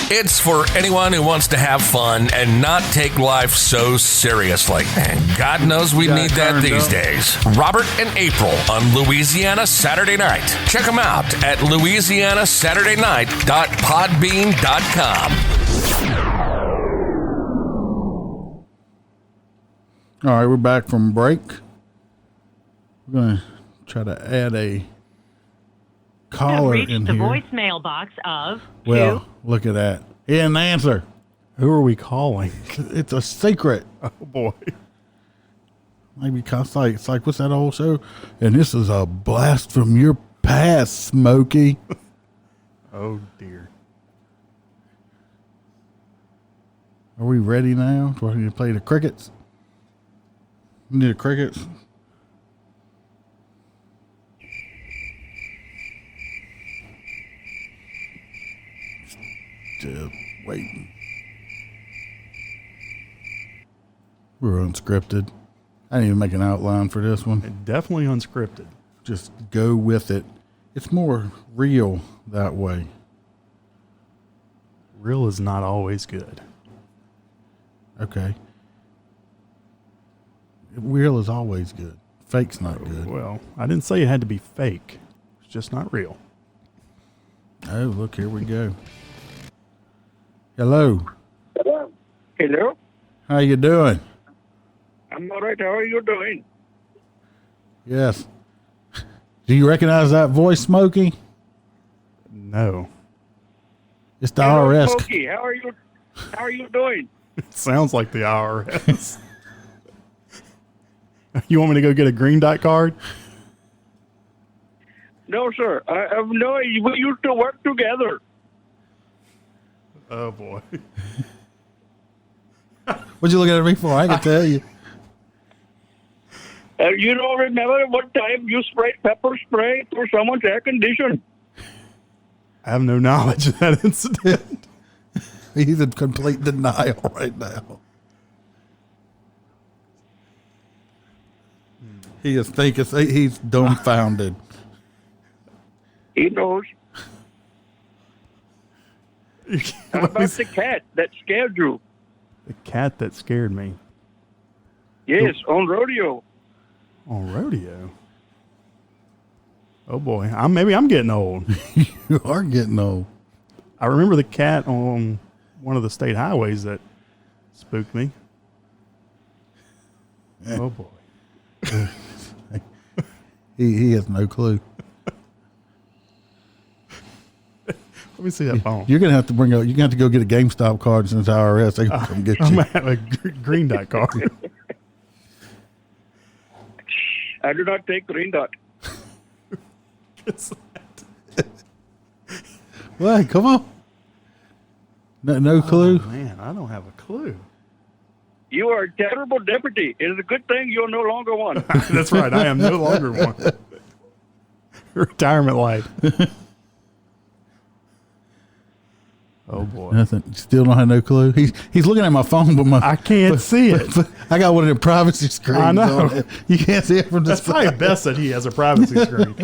It's for anyone who wants to have fun and not take life so seriously. And God knows we need that these days. Robert and April on Louisiana Saturday Night. Check them out at louisianasaturdaynight.podbean.com. All right, we're back from break. We're going to try to add a caller in the here. Voicemail box of Well, look at that. He didn't answer. Who are we calling? It's a secret. Oh boy. Maybe it's like what's that old show? And this is a blast from your past, Smokey. Oh dear. Are we ready now? Do I need to play the crickets? We need the crickets. Waiting. We're unscripted. I didn't even make an outline for this one. Definitely unscripted. Just go with it. It's more real that way. Real is not always good. Okay. Real is always good. Fake's not good. Well, I didn't say it had to be fake. It's just not real. Oh, look, here we go. Hello. Hello. How you doing? I'm all right. How are you doing? Yes. Do you recognize that voice, Smokey? No. It's the Hello, IRS. Smokey. How are you doing? It sounds like the IRS. You want me to go get a green dot card? No, sir. No, we used to work together. Oh boy. What you looking at me for? I can tell you. You don't remember what time you sprayed pepper spray for someone's air condition? I have no knowledge of that incident. He's in complete denial right now. He is thinking, he's dumbfounded. He knows. How about the cat that scared you? The cat that scared me. Yes, on rodeo. On rodeo? Oh boy, maybe I'm getting old. You are getting old. I remember the cat on one of the state highways that spooked me. Oh boy. He has no clue. Let me see that phone. You're gonna have to you're gonna have to go get a GameStop card since IRS. They can come get I'm you. gonna have a green dot card. I do not take green dot. What? Come on. No clue. Oh, man, I don't have a clue. You are a terrible deputy. It is a good thing you're no longer one. That's right. I am no longer one. Retirement life. Oh boy. Nothing. Still don't have no clue. He's looking at my phone, but I can't see it. I got one of the privacy screens. I know. On it. You can't see it from this. That's probably best that he has a privacy screen.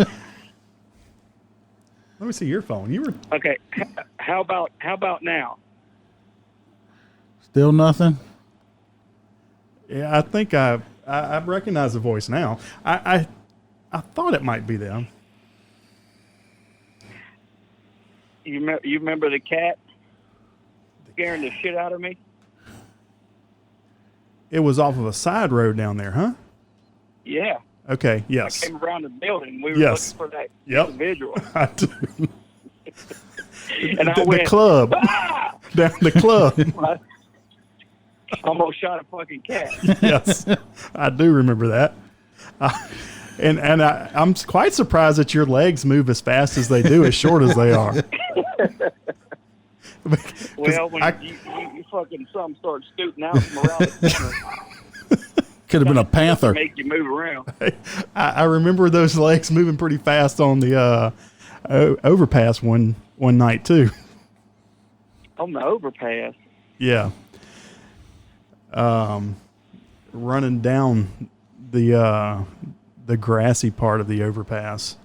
Let me see your phone. You were Okay. How about now? Still nothing. Yeah, I think I recognize the voice now. I thought it might be them. You remember the cat scaring the shit out of me? It was off of a side road down there, huh? Yeah. Okay, yes. I came around the building. We were Yes. looking for that Yep. individual. I do. And I the went, club. "Ah!" Down the club. I almost shot a fucking cat. Yes, I do remember that. And I'm quite surprised that your legs move as fast as they do, as short as they are. Well, when you fucking something starts scooting out from around the corner, Could have been a panther. make you move around. I remember those legs moving pretty fast on the overpass one night too. On the overpass. Yeah. Running down the grassy part of the overpass.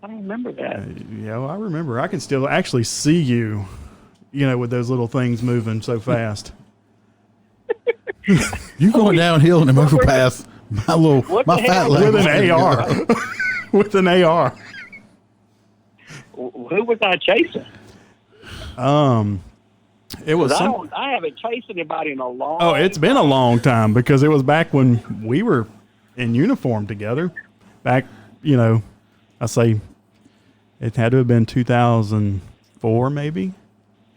I don't remember that. Yeah, well, I remember. I can still actually see you, with those little things moving so fast. You going downhill in the overpass? My fat leg With an AR. With an AR. Who was I chasing? It was I haven't chased anybody in a long. Oh, it's been a long time because it was back when we were in uniform together. Back, I say it had to have been 2004, maybe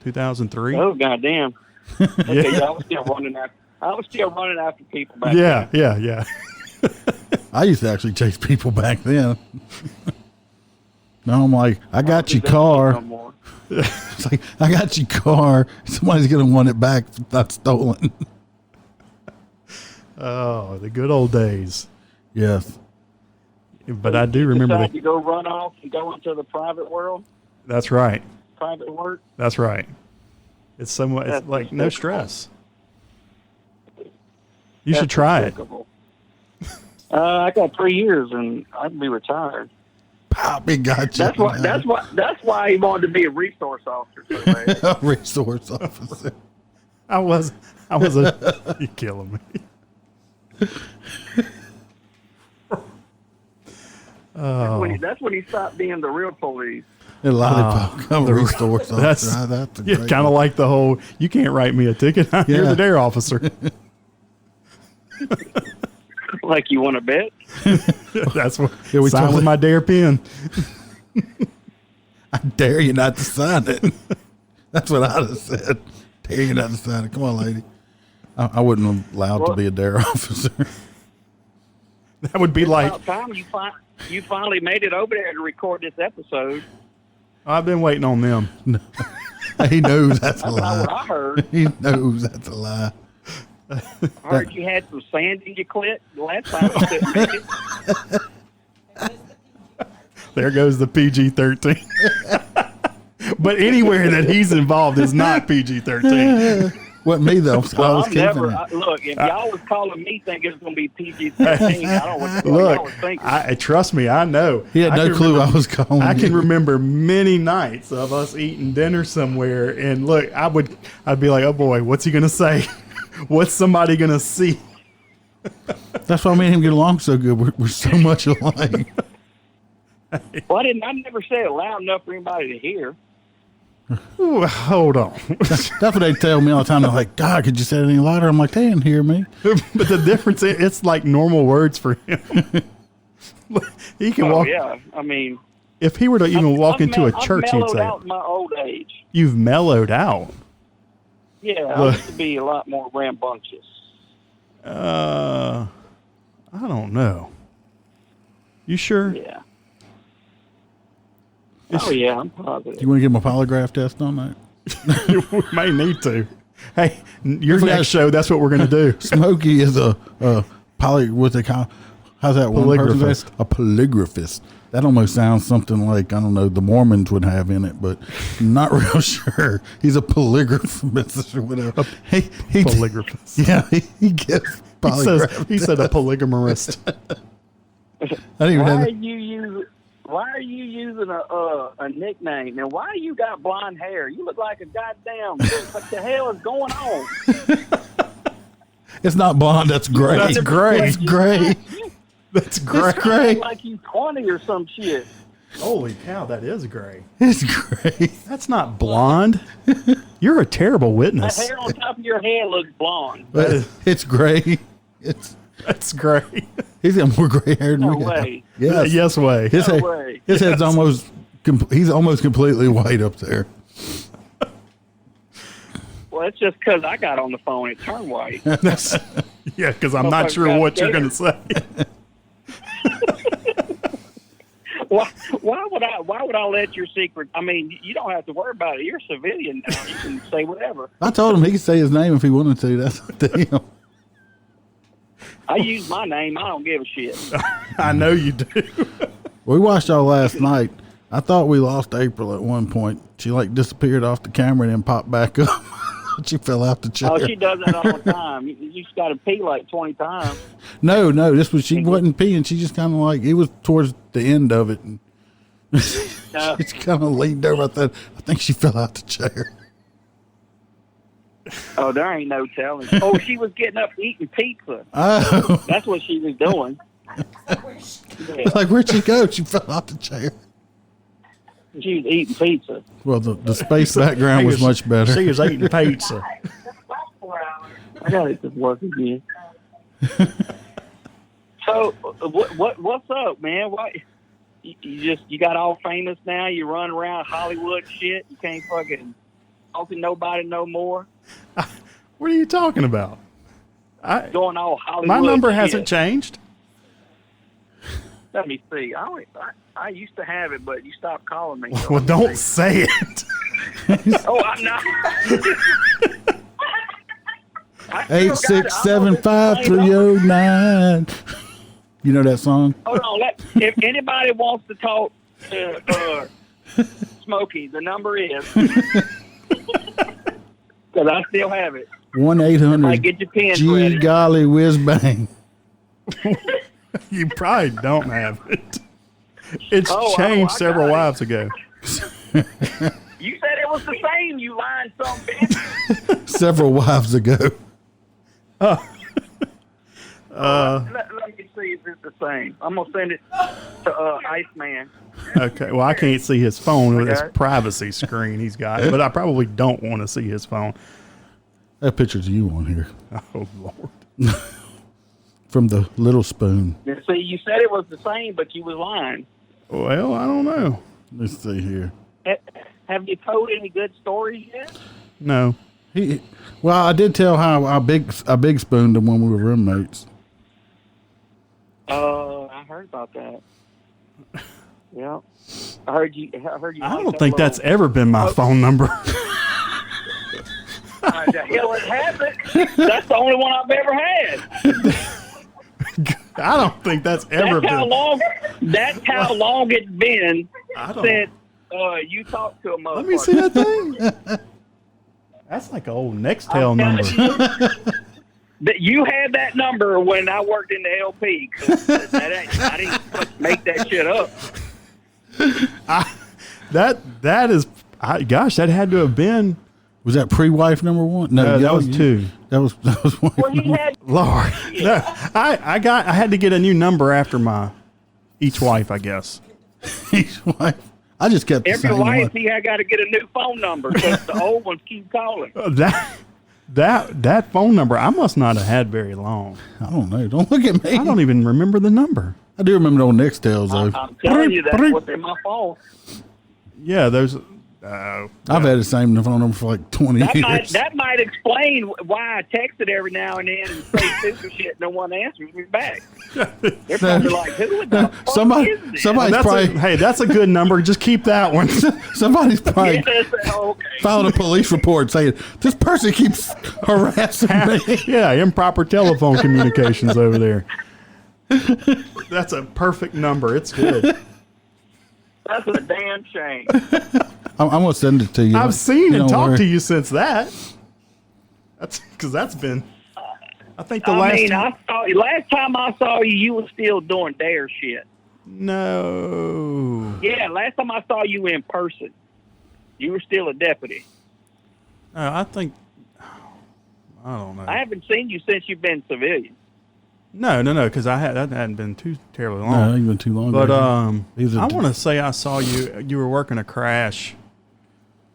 2003. Oh goddamn! Okay, yeah, I was still running after people back then. Yeah. I used to actually chase people back then. Now I'm like, I got your car. It's like, I got your car. Somebody's going to want it back if it's not stolen. Oh, the good old days. Yes. But I do remember Decide to go run off and go into the private world, That's right. private work. That's right. It's somewhat it's That's like no despicable. stress. You should try it. I got 3 years and I'd be retired. Poppy got you. That's why he wanted to be a resource officer so bad. A resource officer. I was a you killing me. That's when he stopped being the real police. A lollipop. I'm a resource officer. That's a Yeah, great kind of like the whole, you can't write me a ticket. You're Yeah. the dare officer. Like, you want to bet? That's what. Yeah, we sign totally- with my dare pen. I dare you not to sign it. That's what I'd have said. Dare you not to sign it. Come on, lady. I wouldn't have allowed to be a dare officer. That would be It's like, about time you finally made it over there to record this episode. I've been waiting on them. He knows that's a That's not what lie. I heard. He knows that's a lie. I heard you had some sand in your clit the last time you couldn't make it. There goes the PG-13. But anywhere that he's involved is not PG-13. Wasn't me though. I Well, was I'm keeping never. it. Look, if y'all was calling me thinking it's going to be PG-13, I don't know what y'all Look, was thinking. trust me, I know. He had I no can clue remember- I was calling. I can you. remember many nights of us eating dinner somewhere, and look, I'd be like, "Oh boy, what's he gonna say? What's somebody gonna see?" That's why me and him get along so good. We're so much alike. Well, I never said it loud enough for anybody to hear. Ooh, hold on. That's what they tell me all the time. They're like, God, could you say it any louder? I'm like, they didn't hear me. But the difference is, it's like normal words for him. He can walk. Yeah, I mean, If he were to even walk into a church, I've he'd mellowed say, out in my old age. "You've mellowed out." Yeah, I Look. used to be a lot more rambunctious. I don't know. You sure? Yeah. Oh yeah, I'm positive. You want to give him a polygraph test on that? We may need to. Hey, your forgot- next show, that's what we're going to do. Smokey is a what they call, how's that one person Polygraphist. say? A polygraphist. That almost sounds something like, I don't know, the Mormons would have in it, but not real sure. He's a polygraphist or whatever. He Polygraphist. Yeah, he gives polygraph. He said a polygamist. I didn't even Why are you using a nickname? And why you got blonde hair? You look like a goddamn. What the hell is going on? It's not blonde. That's gray. That's gray. It's gray. That's You great. look like you 20 or some shit. Holy cow, that is gray. It's gray. That's not blonde. You're a terrible The witness. hair on top of your head looks blonde. But it's gray. That's gray. He's got more gray hair than No we have. way. Yes. Yes way. His, No head, way. his head's almost. He's almost completely white up there. Well, it's just because I got on the phone. It turned white. Yeah, because I'm not Motherfucker sure got what you're scared. going to say. Why would I let your secret? I mean, you don't have to worry about it. You're a civilian now. You can say whatever. I told him he could say his name if he wanted to. That's up to him. I use my name. I don't give a shit. I know you do. We watched y'all last night. I thought we lost April at one point. She like disappeared off the camera and then popped back up. She fell out the chair. Oh, she does that all the time. You just got to pee like 20 times. No, this was she wasn't peeing. She just kind of like it was towards the end of it, and she kind of leaned over. I think she fell out the chair. Oh, there ain't no telling. Oh, she was getting up eating pizza. Oh, That's what she was doing. Yeah, like where'd she go? She fell out the chair. she was eating pizza. Well, the space background was much better. She was eating pizza. I got it to work again. So, what's up, man? Why you got all famous now? You run around Hollywood shit. You can't fucking talk to nobody no more. What are you talking about? Going all Hollywood. My number shit. hasn't changed. Let me see. I used to have it, but you stopped calling me. So Well, let me don't see. say it. Oh, I'm not. 8675309. You know that song? Hold on. If anybody wants to talk to Smokey, the number is because I still have it. 1-800 Get your pens G ready. Golly Whiz Bang. You probably don't have it. It's Oh, changed I several got it. wives ago. You said it was the same. You lying some bitch. Several wives ago. Let me see if it's the same. I'm gonna send it to ICEMAN. Okay. Well, I can't see his phone with his Okay. privacy screen he's got, but I probably don't want to see his phone. That picture's you on here. Oh, Lord. From the Little Spoon. See, you said it was the same, but you was lying. Well, I don't know. Let's see here. Have you told any good stories yet? No. Well, I did tell how I big spooned him when we were roommates. I heard about that. Yeah, I heard you. I don't think that's ever been my phone number. The hell it hasn't. That's the only one I've ever had. I don't think that's ever That's how been. long. That's how long it's been I don't- since you talked to a motherfucker. Let me see that thing. That's like an old Nextel number. That you had that number when I worked in the LP. I didn't make that shit up. That is, gosh, that had to have been. Was that pre-wife number one? No, That was two. That was wife Well, he number had. Lord, no, I had to get a new number after my each wife, I guess. each wife. I just kept the Every same wife, one. he had got to get a new phone number because the old ones keep calling. That phone number, I must not have had very long. I don't know. Don't look at me. I don't even remember the number. I do remember the old Nextels though. I'm telling you, that's what's in my phone. Yeah, those. I've had the same phone number for like 20 years. That might explain why I texted every now and then and say stupid shit. No one answers me back. They're probably like, "Who the fuck is this?" Somebody's probably that's a good number. Just keep that one. somebody's probably Okay. filed a police report saying this person keeps harassing me. Yeah, improper telephone communications over there. That's a perfect number. It's good. That's a damn shame. I'm gonna send it to you. I've seen and Don't talked worry. to you since that. That's because that's been. I think the last. I saw you last time I saw you. You were still doing dare shit. No. Yeah, last time I saw you in person, you were still a deputy. I think. I don't know. I haven't seen you since you've been civilian. No, because that hadn't been too terribly long. No, it ain't been too long. But ago. I want to say I saw you. You were working a crash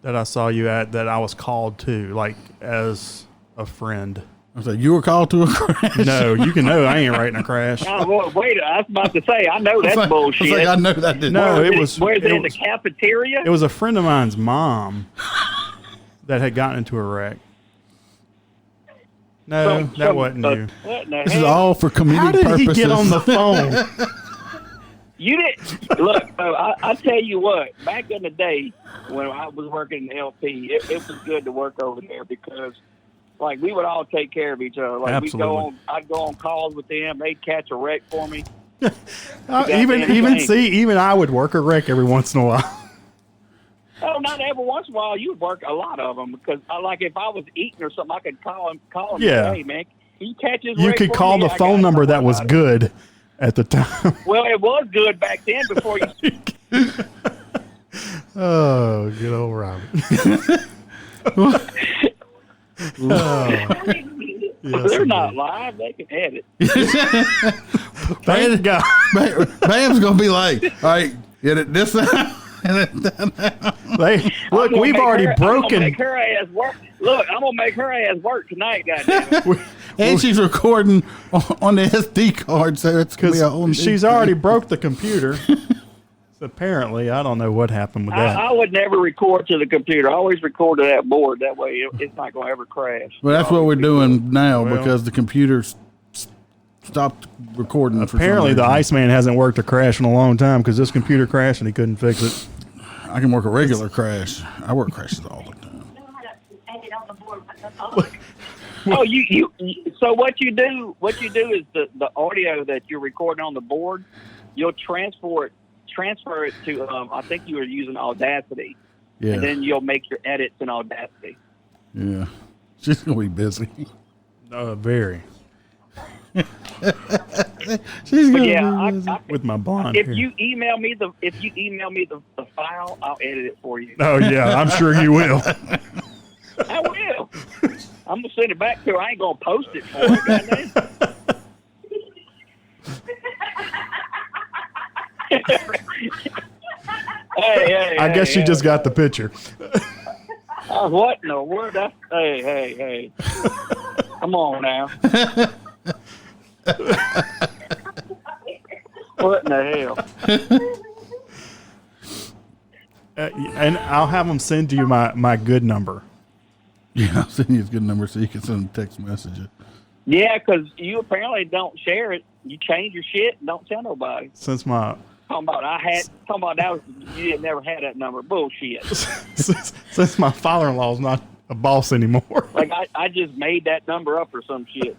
that I saw you at that I was called to, like as a friend. I was like, you were called to a crash. No, you can know I ain't writing a crash. Oh, well, wait, I was about to say I know that's bullshit. I was like, I know that didn't. No, Where's it was. Where's it in the was- cafeteria? It was a friend of mine's mom that had gotten into a wreck. No, that wasn't you. What in the This is hell? all for comedic How did purposes. he get on the phone? You didn't look. I tell you what. Back in the day when I was working in LP, it was good to work over there because, like, we would all take care of each other. Like Absolutely. I'd go on calls with them. They'd catch a wreck for me. Even I would work a wreck every once in a while. Oh, not every once in a while. You would work a lot of them because, like, if I was eating or something, I could call him. Yeah. And say, hey, man, he catches. You wreck could for call me. the I phone got number that something was about it. good at the time. Well, it was good back then before you. Oh, good old Robert. They're not live. They can edit. Thank God. Bam's gonna be like, all right, get it this out. Look, we've already broken. I'm gonna make her ass work. Look, I'm gonna make her ass work tonight, goddamn. And she's recording on the SD card, so it's gonna be a whole new She's thing. already broke the computer. So apparently, I don't know what happened with that. I would never record to the computer. I always record to that board. That way, it's not gonna ever crash. Well, that's what we're doing now Well- because the computer's stopped recording. Apparently, for the some reason. Iceman hasn't worked a crash in a long time because this computer crashed and he couldn't fix it. I can work a regular crash. I work crashes all the time. Oh, you. So what you do is the audio that you're recording on the board, you'll transfer it to. I think you were using Audacity, Yeah, and then you'll make your edits in Audacity. yeah. She's gonna be busy. Very. She's But gonna yeah, be busy. With my blonde if hair. you email me the file, I'll edit it for you. Oh, yeah, I'm sure you will. I will. I'm gonna send it back to her. I ain't gonna post it for her. Goddamn. Hey, I guess she just got the picture. what in the world? Hey. Come on now. What in the hell? And I'll have them send you my good number. Yeah, I'll send you his good number so you can send him a text message. Yeah, because you apparently don't share it. You change your shit and don't tell nobody. Since my Talking about that was you never had that number. Bullshit. since my father-in-law's not a boss anymore. Like I just made that number up or some shit.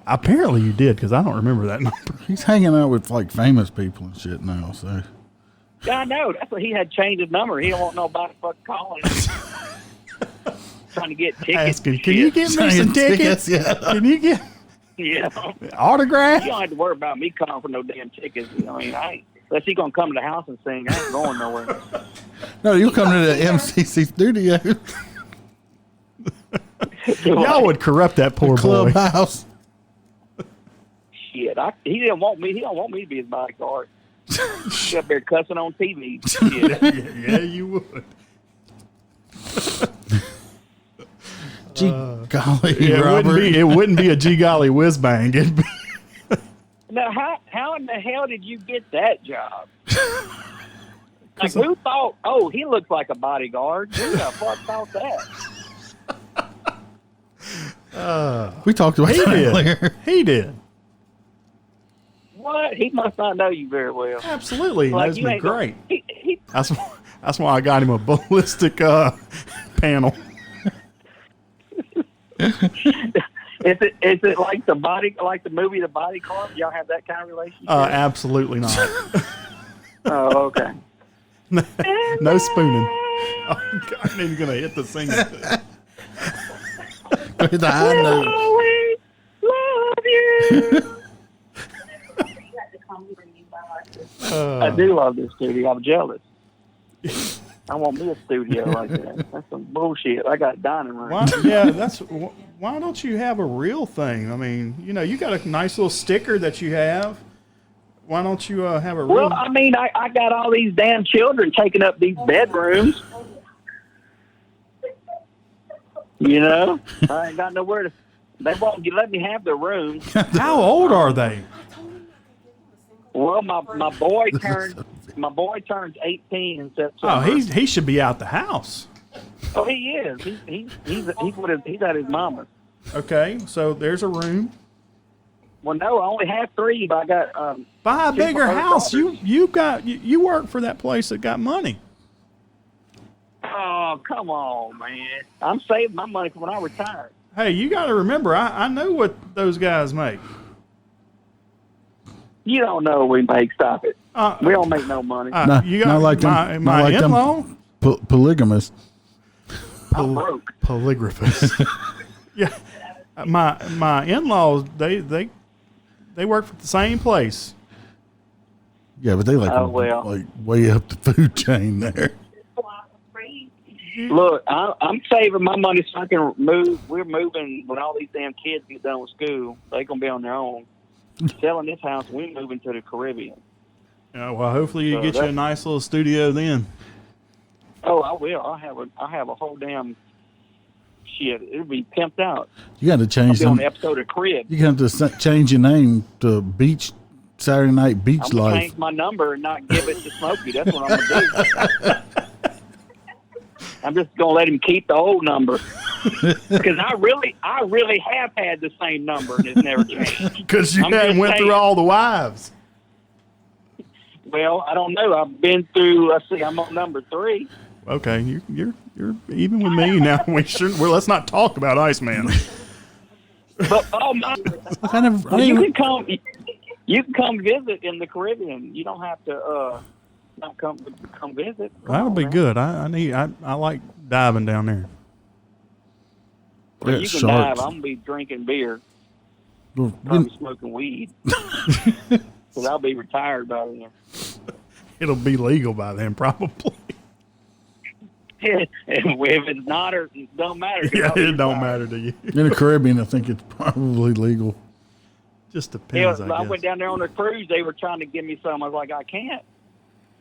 Apparently you did, because I don't remember that number. He's hanging out with like famous people and shit now. So Yeah, I know. That's what he had changed his number. He don't want nobody fucking calling him. Trying to get tickets. Asking, can you get me some tickets? Yeah. Can you get autograph? You don't have to worry about me calling for no damn tickets. You know, I mean, unless he gonna come to the house and sing, I ain't going nowhere. No, you'll come to the MCC studio. Y'all would corrupt that poor boy. Clubhouse. Shit, he didn't want me. He don't want me to be his bodyguard. He's up there cussing on TV. Shit. Yeah, you would. Gee, golly, Yeah, Robert. it wouldn't be a G golly whiz bang. It'd be Now, how in the hell did you get that job? Like, who thought? Oh, he looks like a bodyguard. Who the fuck thought that? We talked about that earlier. He did. What? He must not know you very well. Absolutely. He Like, knows you me ain't gonna- great. he- That's why I got him a ballistic panel. Is it like the movie The Bodyguard? Y'all have that kind of relationship? Absolutely not. Oh, okay. No spooning. Oh, God, I'm even going to hit the singing. With the high note. Always love you. I do love this studio. I'm jealous. I want me a studio like that. That's some bullshit. I got a dining room. Why don't you have a real thing? I mean, you got a nice little sticker that you have. Why don't you have a real? Well, I mean, I got all these damn children taking up these bedrooms. I ain't got nowhere to. They won't let me have the room. How old are they? Well, my boy turns 18 in September. Oh, he should be out the house. Oh, he is. He's at his mama's. Okay, so there's a room. Well, no, I only have 3, but I got Buy a two bigger for her house. daughters. You work for that place that got money. Oh, come on, man! I'm saving my money for when I retire. Hey, you got to remember, I know what those guys make. You don't know what we make. Stop it. We don't make no money. You got not like my them, not like in-law. them polygamous. I'm broke. Polygraphist. Yeah, my in-laws they work for the same place. Yeah, but they like way up the food chain there. Look, I'm saving my money so I can move. We're moving when all these damn kids get done with school. They're gonna be on their own. Selling this house, we're moving to the Caribbean. Yeah, well, hopefully you get you a nice little studio then. Oh, I will. I have a whole damn shit. It'll be pimped out. You got to change I'll be on some. the episode of Crib. You have to change your name to Saturday Night Beach I'm gonna Life. change my number and not give it to Smokey. That's what I'm gonna do. I'm just gonna let him keep the old number because I really have had the same number and it's never changed. Because you I'm hadn't just went through saying. all the wives. Well, I don't know. I've been through. Let's see. I'm on number 3. Okay, you're even with me now. Well, let's not talk about Iceman. But well, you can come. You can come visit in the Caribbean. You don't have to not come visit. That'll be good. I like diving down there. Well, you can dive. I'm gonna be drinking beer. Probably smoking weed. Because I'll be retired by then. It'll be legal by then, probably. If it's not, or it don't matter. Yeah, it don't matter to you. In the Caribbean, I think it's probably legal. Just depends, I I guess. went down there on a cruise. They were trying to give me some. I was like, I can't.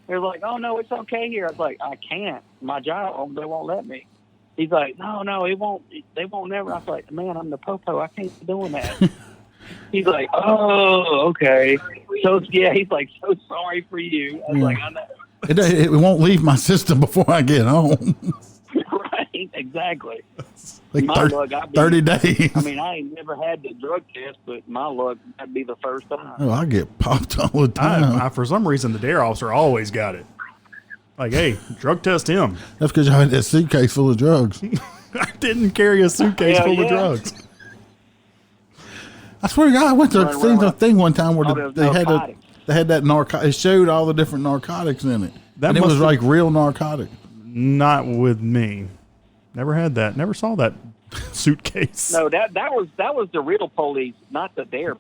They were like, oh, no, it's okay here. I was like, I can't. My job, they won't let me. He's like, no, it won't. They won't never. I was like, man, I'm the popo. I can't be doing that. He's like, oh, okay. So, yeah, he's like, so sorry for you. I was like, I know. It won't leave my system before I get home. Right. Exactly. Like My luck, 30 days. I mean, I ain't never had the drug test, but my luck, that'd be the first time. Oh, I get popped all the time. I, for some reason, the dare officer always got it. Like, hey, drug test him. That's because y'all had that suitcase full of drugs. I didn't carry a suitcase full of drugs. I swear to God, I went to a thing one time where there's they had narcotics. they had that narcotic. It showed all the different narcotics in it, That and it must was have- like real narcotic. Not with me. Never had that. Never saw that suitcase. No, that was the real police, not the dare.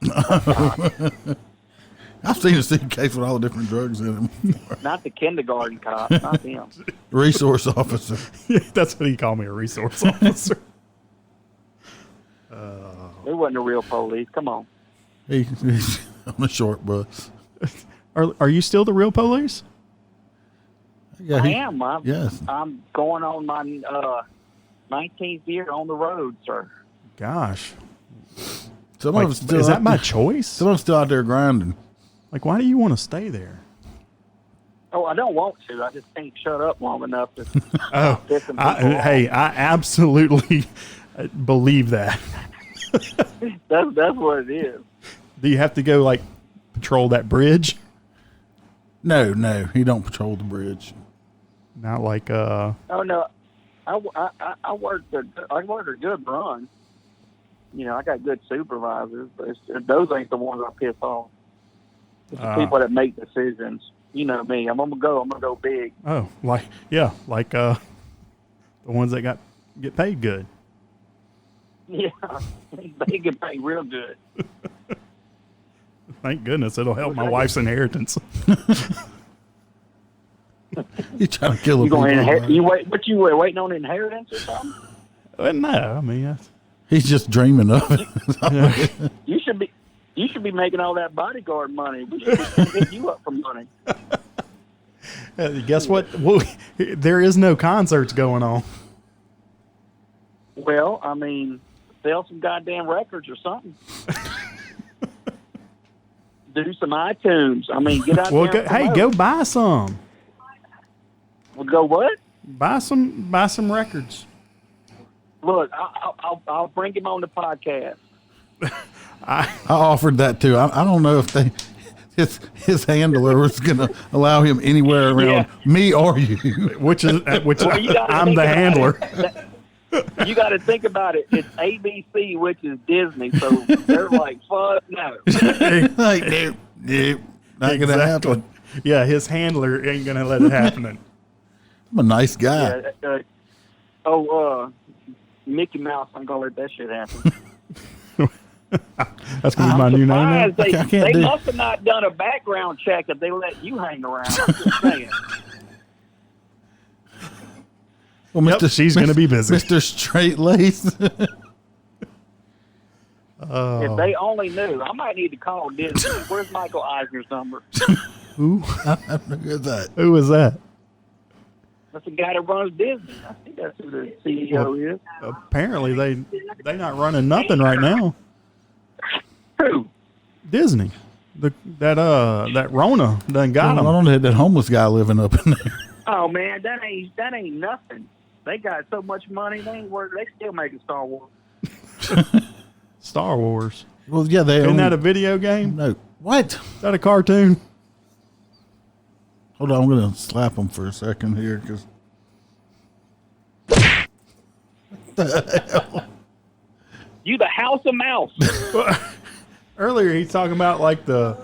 I've seen a suitcase with all the different drugs in it. Not the kindergarten cop, not them. Resource officer. That's what he called me, a resource officer. It wasn't the real police. Come on. He's on a short bus. Are you still the real police? Yeah, I am. yes. I'm going on my 19th year on the road, sir. Gosh. Some Like, of us still is out that my there- choice? Some of them still out there grinding. Like, why do you want to stay there? Oh, I don't want to. I just can't shut up long enough to Oh, piss them people off. hey, I absolutely believe that. That's what it is. Do you have to go, like, patrol that bridge? No, he don't patrol the bridge. Not like, Oh no, I worked a good run. You know, I got good supervisors, but those ain't the ones I piss off. It's the people that make decisions. You know me. I'm gonna go big. oh, like the ones that get paid good. Yeah, they get paid real good. Thank goodness, it'll help my wife's inheritance. He's trying to kill a You gonna people. inherit? You wait? What you were waiting on inheritance or something? Well, no, I mean, that's, He's just dreaming of it. You should be making all that bodyguard money. We should be hit you up for money. guess what? Well, there is no concerts going on. Well, I mean, sell some goddamn records or something. Do some iTunes. I mean, get out Well, there. hey, go buy some. Well, go what? Buy some records. Look, I'll bring him on the podcast. I offered that too. I don't know if his handler was going to allow him anywhere around me or you. Which Well, you gotta I'm think the about handler. it. You got to think about it. It's ABC, which is Disney, so they're like, fuck no. Like, nope, not going to happen. Yeah, his handler ain't gonna let it happen. I'm a nice guy. Yeah, Mickey Mouse, I'm gonna let that shit happen. That's gonna be my new name. Now? Surprised I can't they do- must have not done a background check if they let you hang around. I'm just saying. Well, Yep, she's gonna be busy. Mr. Straight Lace. If they only knew, I might need to call Disney. Where's Michael Eisner's number? Who? Who's that? Who was that? That's the guy that runs Disney. I think that's who the CEO is. Apparently they not running nothing right now. Who? Disney. That Rona done got I him. don't know that homeless guy living up in there. Oh man, that ain't nothing. They got so much money, they ain't worth. They still making Star Wars. Star Wars. Well, yeah, they Isn't own- that a video game? No. What? Is that a cartoon? Hold on, I'm going to slap him for a second here because. You the House of Mouse. Earlier he's talking about like the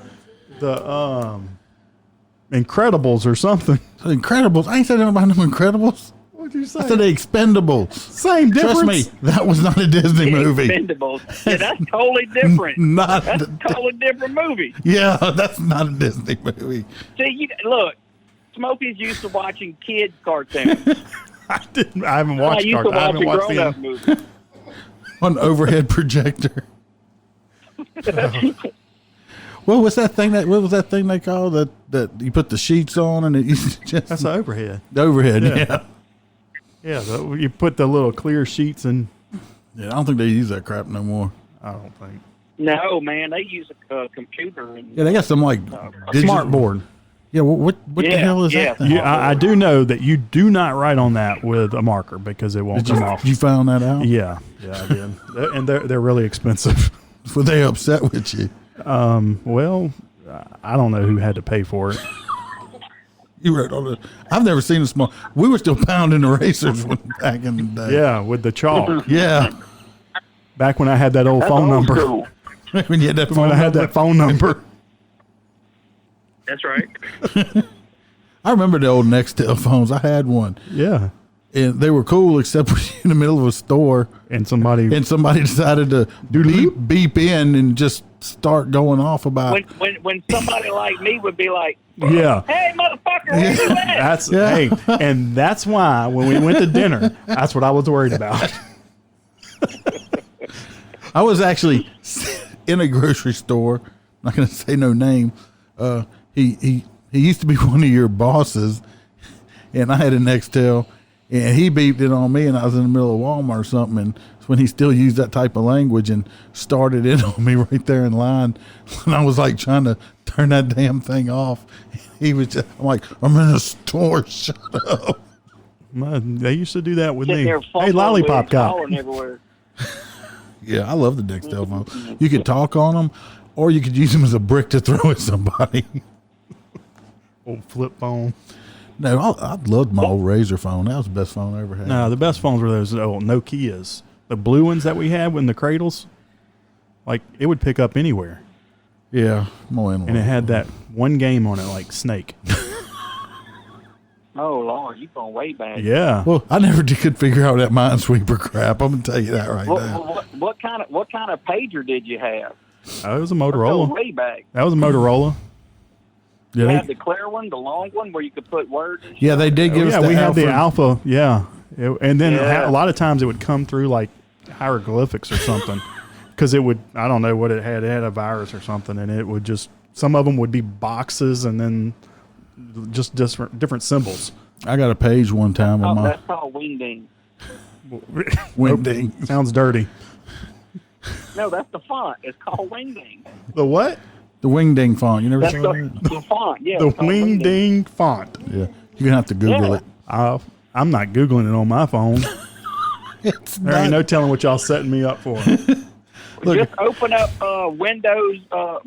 Incredibles or something. Incredibles. I ain't said nothing about them Incredibles. What'd you say? I said the Expendables. Same difference. Trust me, that was not a Disney movie. Expendables. Yeah, that's totally different. Not. That's a totally different movie. Yeah, that's not a Disney movie. See, look, Smokey's used to watching kids' cartoons. I haven't I watched used to cartoons. I watch haven't a watched grown-up the movie. On overhead projector. What was that thing they called that you put the sheets on and it just That's the overhead. the overhead, Yeah. Yeah, you put the little clear sheets in. Yeah, I don't think they use that crap no more. I don't think. No, man, they use a computer. And, Yeah, they got some like digital- Smart board. Yeah, what the hell is that thing? Yeah, I do know that you do not write on that with a marker because it won't come off. You found that out? Yeah, I did. And they're really expensive. Were they upset with you? Well, I don't know who had to pay for it. You wrote on it. I've never seen a small. We were still pounding erasers back in the day. Yeah, with the chalk. Yeah. Back when I had that old phone number. Cool. When you had that phone When I had number. that phone number. That's right. I remember the old Nextel phones. I had one. Yeah. And they were cool, except when you're in the middle of a store And somebody decided to beep in and just start going off about. When somebody like me would be like, Yeah. hey, motherfucker, where you at? Hey, and that's why when we went to dinner, that's what I was worried about. I was actually in a grocery store. I'm not going to say no name. He used to be one of your bosses, and I had a Nextel, and he beeped it on me, and I was in the middle of Walmart or something, and it's when he still used that type of language and started it on me right there in line, and I was like trying to turn that damn thing off. He was just, I'm like, I'm in a store, shut up. They used to do that with Sitting me. there Hey, lollipop cop. calling everywhere. Yeah, I love the Nextel phone. You could talk on them, or you could use them as a brick to throw at somebody. Old flip phone. No, I loved my old Razor phone. That was the best phone I ever had. No, the best phones were those old Nokias. The blue ones that we had in the cradles. Like, it would pick up anywhere. Yeah, and it had that one game on it, like Snake. Oh, Lord, you going way back. Yeah. Well, I never could figure out that Minesweeper crap. I'm gonna tell you that right now. What kind of pager did you have? It was a Motorola. Go way back. That was a Motorola. You Yeah, had the clear one, the long one, where you could put words. And yeah, they did give us. Yeah, the we had the Alpha. Alpha. Yeah, and then Yeah. a lot of times it would come through like hieroglyphics or something, because it would. I don't know what it had. It had a virus or something, and it would just. Some of them would be boxes, and then just different symbols. I got a page one time on my that's called wingding. wingding. Sounds dirty. No, that's the font. It's called wingding. The what? The wingding font. You never That's seen the, that? the font. Yeah, The it's called Wingding font. Yeah, you're gonna have to Google Yeah. it. I'm not Googling it on my phone. It's There ain't not- no telling what y'all setting me up for. Look. Just open up Windows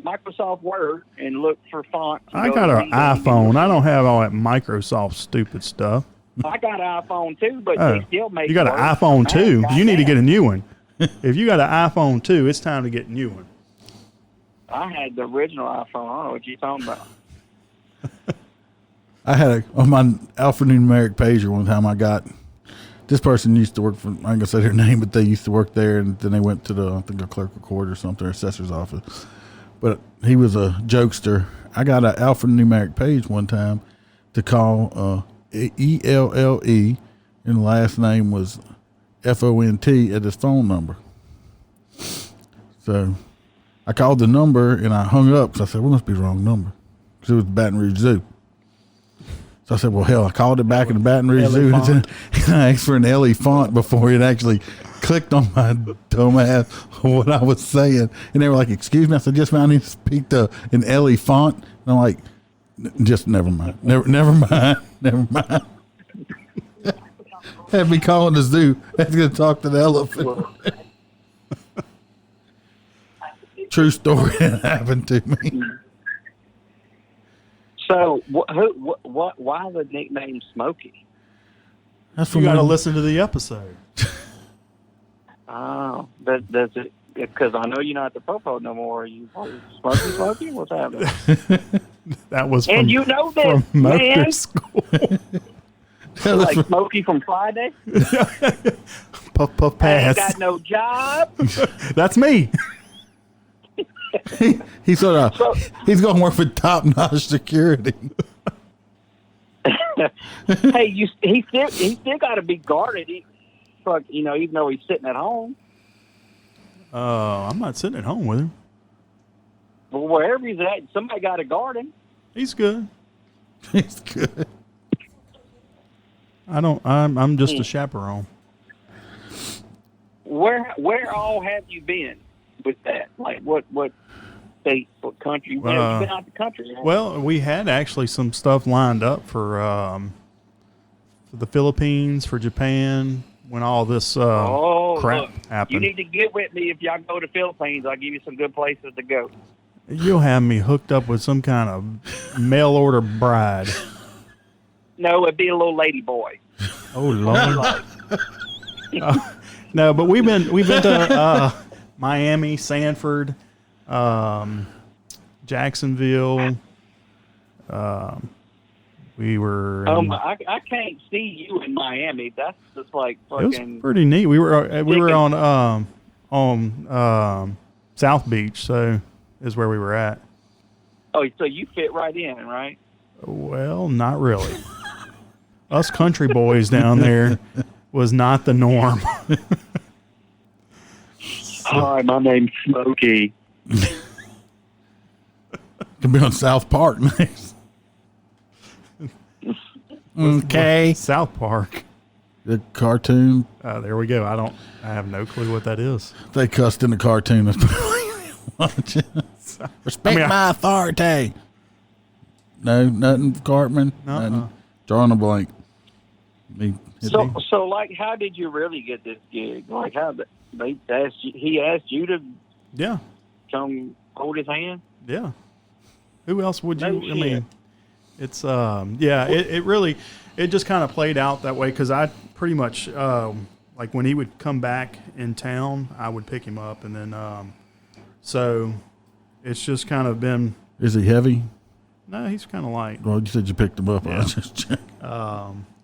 Microsoft Word and look for fonts. I got an iPhone. I don't have all that Microsoft stupid stuff. I got an iPhone too, but Oh, they still make. you got an words. iPhone I ain't 2. got You need to that. get a new one. If you got an iPhone 2, it's time to get a new one. I had the original iPhone. I don't know what you're talking about. I had on my alphanumeric pager one time. I got this person used to work for. I ain't gonna say their name, but they used to work there, and then they went to the clerk of court or something, or assessor's office. But he was a jokester. I got an alphanumeric page one time to call ELLE, and the last name was FONT at his phone number. So I called the number and I hung up because I said, well, must be the wrong number, because it was Baton Rouge Zoo. So I said, well, hell, I called it back in the Baton Rouge Zoo and I asked for an LE font before it actually clicked on my dumb ass what I was saying. And they were like, excuse me. I said, yes, man, I need to speak to an LE font. And I'm like, just never mind. Never mind. Had me calling the zoo. I was going to talk to the elephant. True story that happened to me. So, why the nickname Smokey? That's You from got to when- listen to the episode. Oh, does it? Because I know you're not the popo no more. Are you Smokey? What's happening? That was from, And you know this, from motor man. school. Like Smokey from Friday. Puff, puff, I ain't pass. got no job. That's me. He's going to work for Top Notch Security. Hey, he still got to be guarded. Even though he's sitting at home. I'm not sitting at home with him. Well, wherever he's at, somebody got to guard him. He's good. He's good. I'm just a chaperone. Where all have you been with that? Like what state or country. Where you been out the country? Man? Well, we had actually some stuff lined up for the Philippines, for Japan, when all this crap happened. You need to get with me if y'all go to Philippines. I'll give you some good places to go. You'll have me hooked up with some kind of mail order bride. No, it'd be a little lady boy. Oh Lord. No, but we've been to Miami, Sanford, Jacksonville. We were. I can't see you in Miami. That's just like fucking. It was pretty neat. We were on South Beach, so is where we were at. Oh, so you fit right in, right? Well, not really. Us country boys down there was not the norm. Hi, my name's Smokey. Could be on South Park next. Okay. South Park. The cartoon. There we go. I have no clue what that is. They cussed in the cartoon. Respect my authority. No, nothing, Cartman. Nothing. Drawing a blank. So, like, how did you really get this gig? Like, how he asked you to come hold his hand? Yeah. Who else would you? No shit. I mean, it's it really just kind of played out that way because I pretty much like when he would come back in town, I would pick him up, and then so it's just kind of been. Is he heavy? No, he's kind of light. Well, you said you picked him up. Yeah. I was just checking.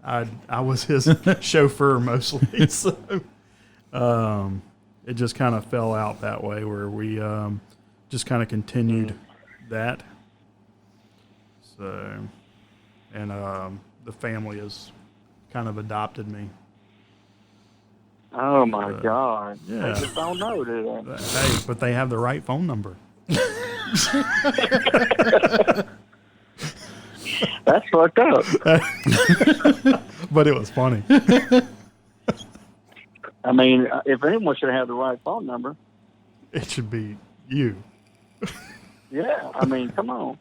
I was his chauffeur mostly, so it just kind of fell out that way where we just kind of continued that. So, and the family has kind of adopted me. Oh my God! Yeah. I just don't know, do they? Hey, but they have the right phone number. That's fucked up. But it was funny. I mean, if anyone should have the right phone number, it should be you. Yeah, I mean, come on.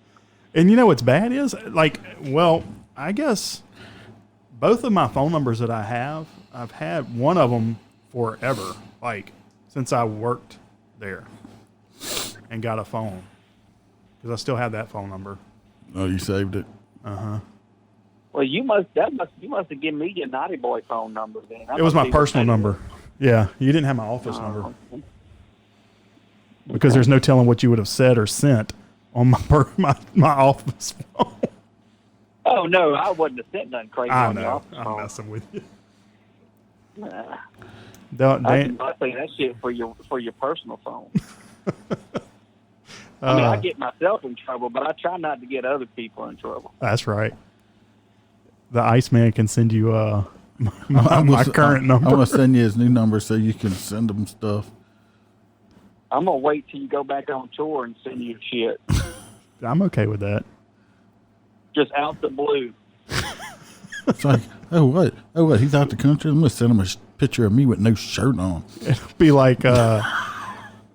And you know what's bad is, like, well, I guess both of my phone numbers that I have, I've had one of them forever, like, since I worked there and got a phone. Because I still have that phone number. Oh, you saved it? Uh-huh. Well, you must have given me your Naughty Boy phone number then. It was my personal number. Yeah, you didn't have my office number. Because there's no telling what you would have said or sent on my office phone. Oh, no, I wouldn't have sent nothing crazy on the office phone. I'm messing with you. I say that shit for your personal phone. I mean, I get myself in trouble, but I try not to get other people in trouble. That's right. The Iceman can send you my current number. I'm going to send you his new number so you can send him stuff. I'm going to wait till you go back on tour and send you shit. I'm okay with that. Just out the blue. It's like, oh, what? He's out the country? I'm going to send him a picture of me with no shirt on. It'll be like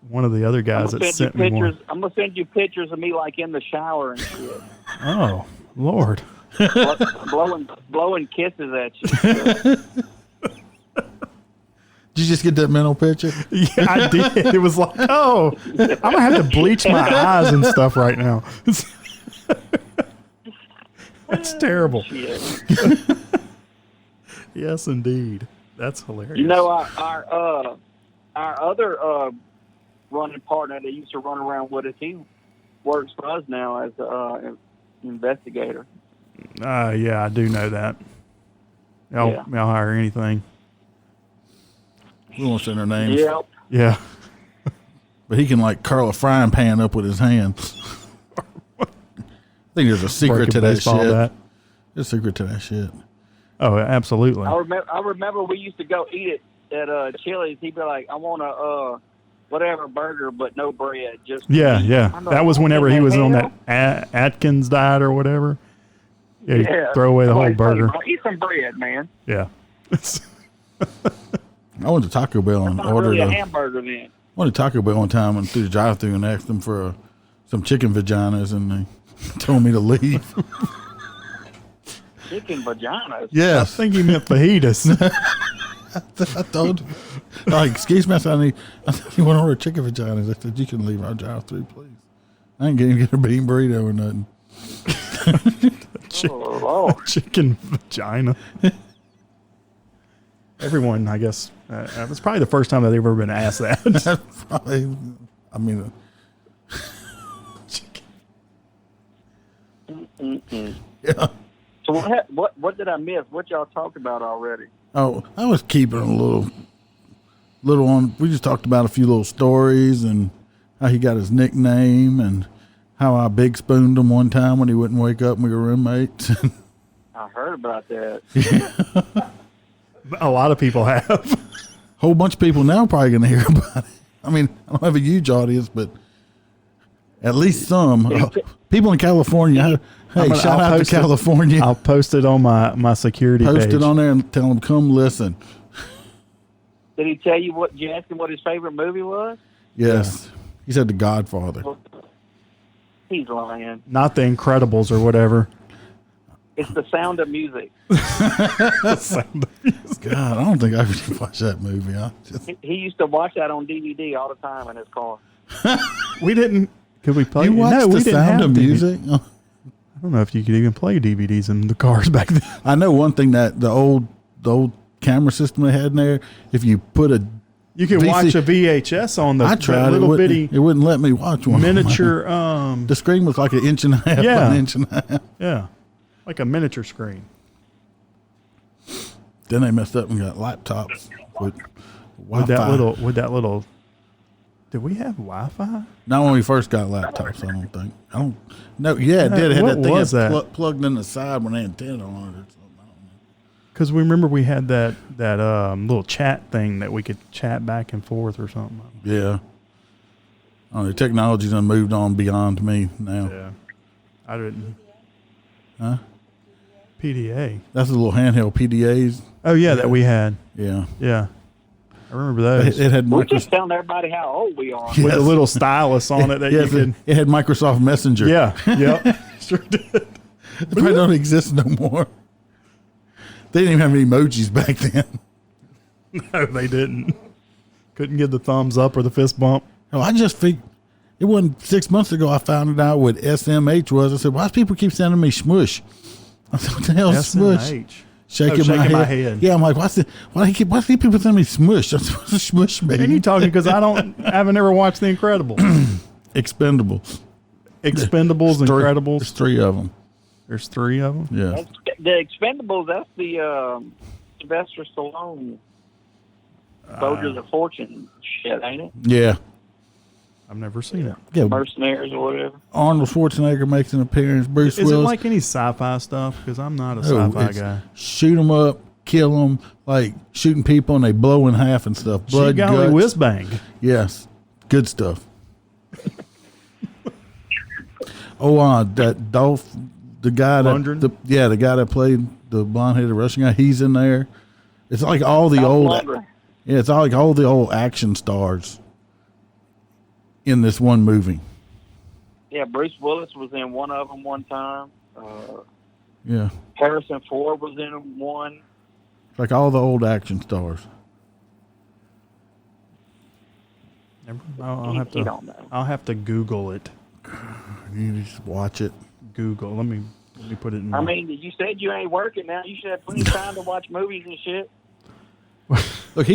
one of the other guys that sent me one. I'm going to send you pictures of me, like, in the shower and shit. Oh, Lord. blowing kisses at you. Did you just get that mental picture? Yeah, I did. It was like, oh, I'm going to have to bleach my eyes and stuff right now. That's terrible. Yes, indeed. That's hilarious. You know, our other running partner that used to run around with us, he works for us now as an investigator. Yeah, I do know that. I'll hire anything. We won't send our names. Yep. Yeah. But he can, like, curl a frying pan up with his hands. I think there's a secret to that shit. There's a secret to that shit. Oh, absolutely. I remember we used to go eat it at Chili's. He'd be like, I want a whatever burger, but no bread. Just yeah. That was whenever he was on that Atkins diet or whatever. Yeah, throw away the whole burger. Eat some bread, man. Yeah. I went to Taco Bell and ordered a hamburger then. I went to Taco Bell one time and through the drive-thru and asked them for some chicken vaginas, and they told me to leave. Chicken vaginas. Yes. I think he meant fajitas. I told him, like, excuse me, I said, you want to order chicken vaginas? I said, you can leave our drive through, please. I ain't getting a bean burrito or nothing. Chicken vagina. Everyone, I guess, it's probably the first time that they've ever been asked that. Probably, I mean, yeah. So what did I miss? What y'all talked about already? Oh, I was keeping a little on. We just talked about a few little stories and how he got his nickname and how I big spooned him one time when he wouldn't wake up and we were roommates. I heard about that. A lot of people have. Whole bunch of people now are probably going to hear about it. I mean, I don't have a huge audience, but at least some. People in California. Hey, shout out to California. I'll post it on my security page. Post it on there and tell them, come listen. Did he tell you what? You asked him what his favorite movie was? Yes. Yeah. He said The Godfather. He's lying. Not The Incredibles or whatever. It's The Sound of Music. God, I don't think I ever watched that movie. He used to watch that on DVD all the time in his car. We didn't. Could we play? You watched The Sound of Music? I don't know if you could even play DVDs in the cars back then. I know one thing, that the old camera system they had in there, if you put a you can watch a VHS on the I tried little bitty. It wouldn't let me watch one. Miniature. The screen was like an inch and a half. Yeah. An inch and a half. Yeah, like a miniature screen. Then they messed up and got laptops with Wi-Fi. With that little. Did we have Wi-Fi? Not when we first got laptops. I don't think. No. Yeah, it did. It had what that thing was that? plugged in the side with an antenna on it or something. Because we remember we had that little chat thing that we could chat back and forth or something. Yeah. Oh, the technology's done moved on beyond me now. Yeah. I didn't. Huh? PDA. That's the little handheld PDAs. Oh, yeah, that we had. Yeah. Yeah. I remember those. It had We're just telling everybody how old we are. With a little stylus on it that you could. It had Microsoft Messenger. Yeah. Yep. Sure did. It probably don't exist no more. They didn't even have any emojis back then. No, they didn't. Couldn't give the thumbs up or the fist bump. Oh, I just think it wasn't 6 months ago I found out what SMH was. I said, why do people keep sending me smush? I said, what the hell is smush? Shaking my head. Yeah, I'm like, why do people send me smush? That's what a smush mean. And you talking because I haven't ever watched The Incredibles. Expendables. Expendables, Incredibles. There's three of them. There's three of them? Yeah. The Expendables, that's the Sylvester Stallone Soldiers of Fortune shit, ain't it? Yeah. I've never seen it. Yeah. Mercenaries or whatever. Arnold Schwarzenegger makes an appearance. Bruce Is Willis. it like any sci-fi stuff? Because I'm not a sci-fi guy. Shoot them up, kill them, like shooting people and they blow in half and stuff. Blood, Golly, guts. whiz bang. Yes. Good stuff. That Dolph, the guy Lundgren? the guy that played the blonde-headed Russian guy, he's in there. It's like all the it's like all the old action stars in this one movie. Yeah, Bruce Willis was in one of them one time. Yeah. Harrison Ford was in one. It's like all the old action stars. I'll have to Google it. You just watch it. Google. Let me put it in. I mean, you said you ain't working now. You should have plenty of time to watch movies and shit. Look,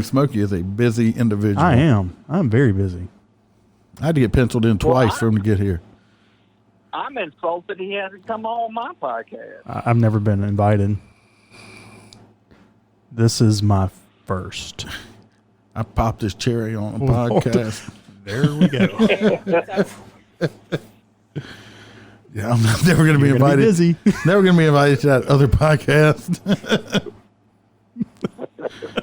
Smokey is a busy individual. I am. I'm very busy. I had to get penciled in twice for him to get here. I'm insulted he hasn't come on my podcast. I've never been invited. This is my first. I popped his cherry on a podcast. There we go. Yeah, I'm never going to be invited. Busy. Never going to be invited to that other podcast.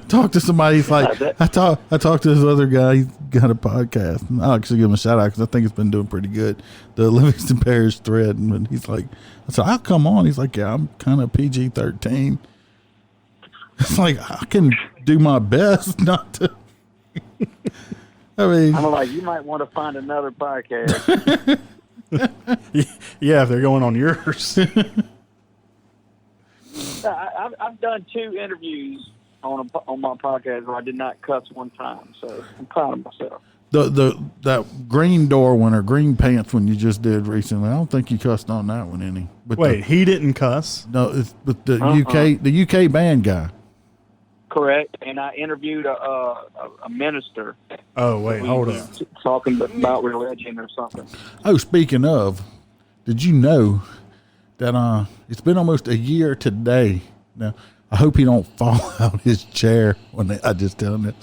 Talk to somebody. He's like, I talked to this other guy. He's got a podcast. And I'll actually give him a shout out because I think it's been doing pretty good. The Livingston Parish thread. And he's like, I said, I'll come on. He's like, yeah, I'm kind of PG-13. It's like, I can do my best not to. I mean, I'm like, you might want to find another podcast. Yeah, if they're going on yours. I've done 2 interviews on my podcast where I did not cuss one time, so I'm proud of myself. That green door one or green pants one you just did recently, I don't think you cussed on that one any. But Wait, he didn't cuss? No, it's but the UK band guy. Correct, and I interviewed a minister. Oh, wait, hold on. Talking about religion or something. Oh, speaking of, did you know that it's been almost a year today? Now, I hope he don't fall out his chair when I just tell him that.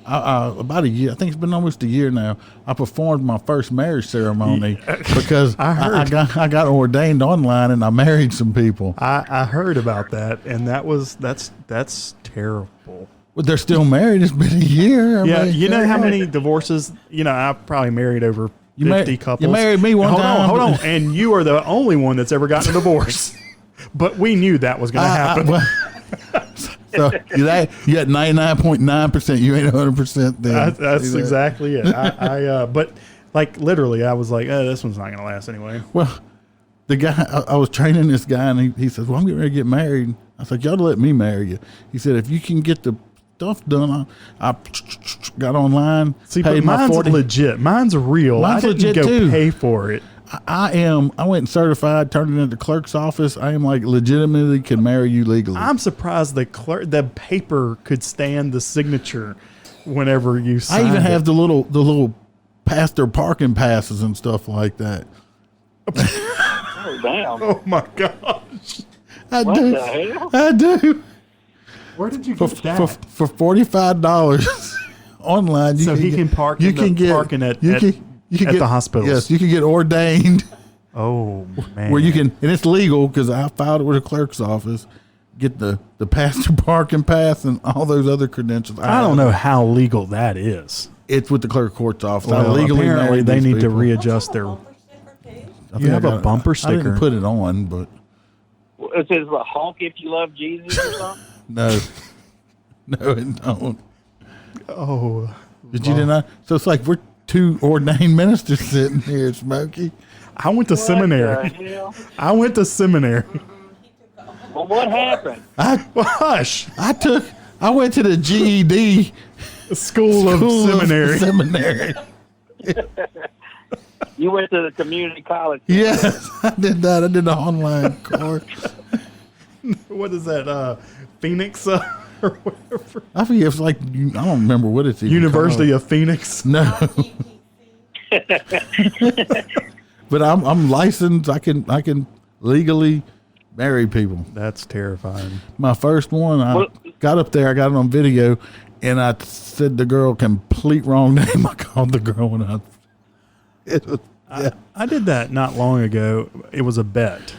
About a year, I think it's been almost a year now. I performed my first marriage ceremony because I got ordained online and I married some people. I heard about that, and that's terrible. But they're still married. It's been a year. Yeah, you know how many divorces? You know, I probably married over 50 couples. You married me one time. Hold on, and you are the only one that's ever gotten a divorce. But we knew that was going to happen. So you at 99.9%. You ain't 100%. Then that's exactly it. But like literally, I was like, oh, this one's not going to last anyway. Well, the guy I was training this guy, and he says, "Well, I'm getting ready to get married." I was like, "Y'all let me marry you." He said, "If you can get the stuff done," I got online. See, but mine's legit. Mine's real. Mine's I didn't legit go too. pay for it. I went and certified, turned it into the clerk's office. I am like legitimately can marry you legally. I'm surprised the paper could stand the signature whenever you sign I even it. have the little pastor parking passes and stuff like that. Oh, damn. Oh my gosh. What the hell? I do. Where did you get that? For $45 online. He can park at the hospitals. Yes, you can get ordained. Oh man. Where you can, and it's legal because I filed it with the clerk's office. Get the pastor parking pass and all those other credentials. I don't know how legal that is. It's with the clerk of court's office. Well, I legally apparently married they these need to people. readjust their. I You have think I a bumper I sticker. didn't put it on, but It says a honk if you love Jesus or something. no, it don't. Oh, Did you deny? So it's like we're 2 ordained ministers sitting here, Smokey. I went to seminary. The hell? I went to seminary. Well, what happened? Hush. I went to the GED School of Seminary. Seminary. You went to the community college. Yes, I did that. I did the online course. What is that? Phoenix or whatever. I forget. It's like I don't remember what it's even University called. of Phoenix. No. But I'm licensed. I can legally marry people. That's terrifying. My first one, I got up there. I got it on video, and I said the girl complete wrong name. I called the girl when I did that not long ago. It was a bet.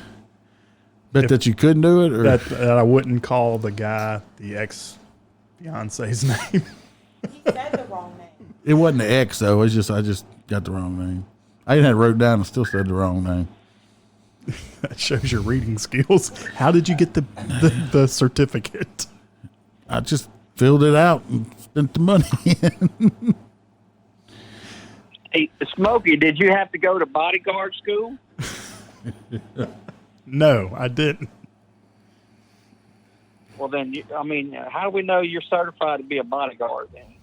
That you couldn't do it, or that I wouldn't call the guy the ex-fiance's name. He said the wrong name. it wasn't the X though. It's just I just got the wrong name. I even had it wrote down and still said the wrong name. That shows your reading skills. How did you get the certificate? I just filled it out and spent the money in. Hey, Smokey, did you have to go to bodyguard school? No, I didn't. Well, then, how do we know you're certified to be a bodyguard then?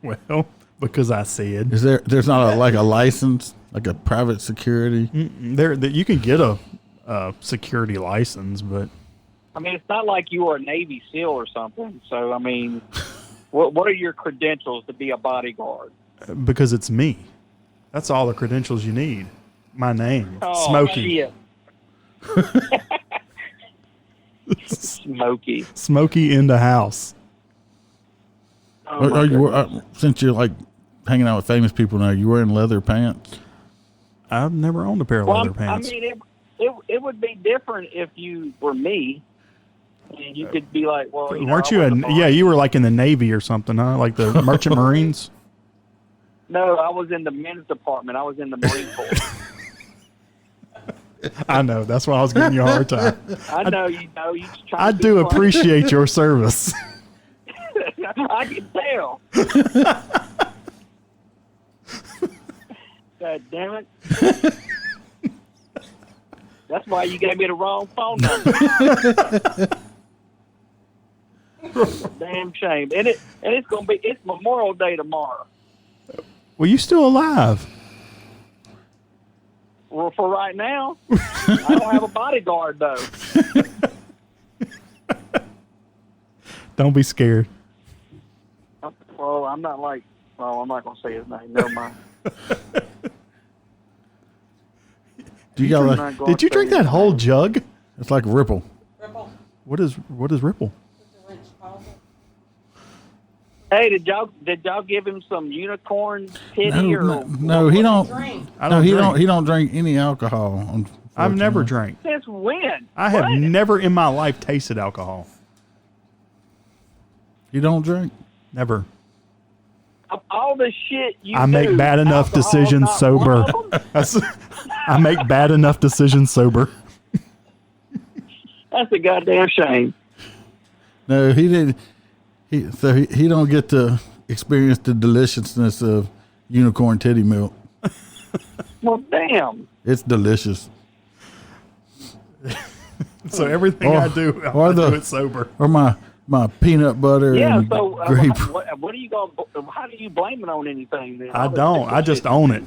Well, because I said. There's not a license, like a private security? You can get a security license, but. It's not like you are a Navy SEAL or something. So, what are your credentials to be a bodyguard? Because it's me. That's all the credentials you need. My name, Oh, Smokey. Shit. Smokey. Smokey in the house. Oh, my Are you, goodness. since you're like hanging out with famous people now, you wearing leather pants? I've never owned a pair of leather pants. It would be different if you were me. And you could be like, well, Weren't you? You were like in the Navy or something, huh? Like the Merchant Marines. No, I was in the men's department. I was in the Marine Corps. I know. That's why I was giving you a hard time. I know you know. You just try. I to do be funny. appreciate your service. I can tell. God damn it. That's why you gave me the wrong phone number. Damn shame. And it's Memorial Day tomorrow. Well, you still alive? Well, for right now, I don't have a bodyguard though. Don't be scared. Well, I'm not like. Oh, I'm not gonna say his name. Never mind. Did you drink that whole jug? It's like Ripple. Ripple. What is Ripple? Hey, did y'all give him some unicorn titty No, he don't. He don't drink any alcohol. I've never drank. Since when? I have never in my life tasted alcohol. You don't drink? Never. Of all the shit you I make do, bad enough alcohol's decisions not sober. one of them? I make bad enough decisions sober. That's a goddamn shame. No, he didn't. He don't get to experience the deliciousness of unicorn titty milk. Well, damn. It's delicious. So everything I do, I do it sober. Or my peanut butter. Yeah. And So, grape. what are you going? How do you blame it on anything? Then I don't. I just own it.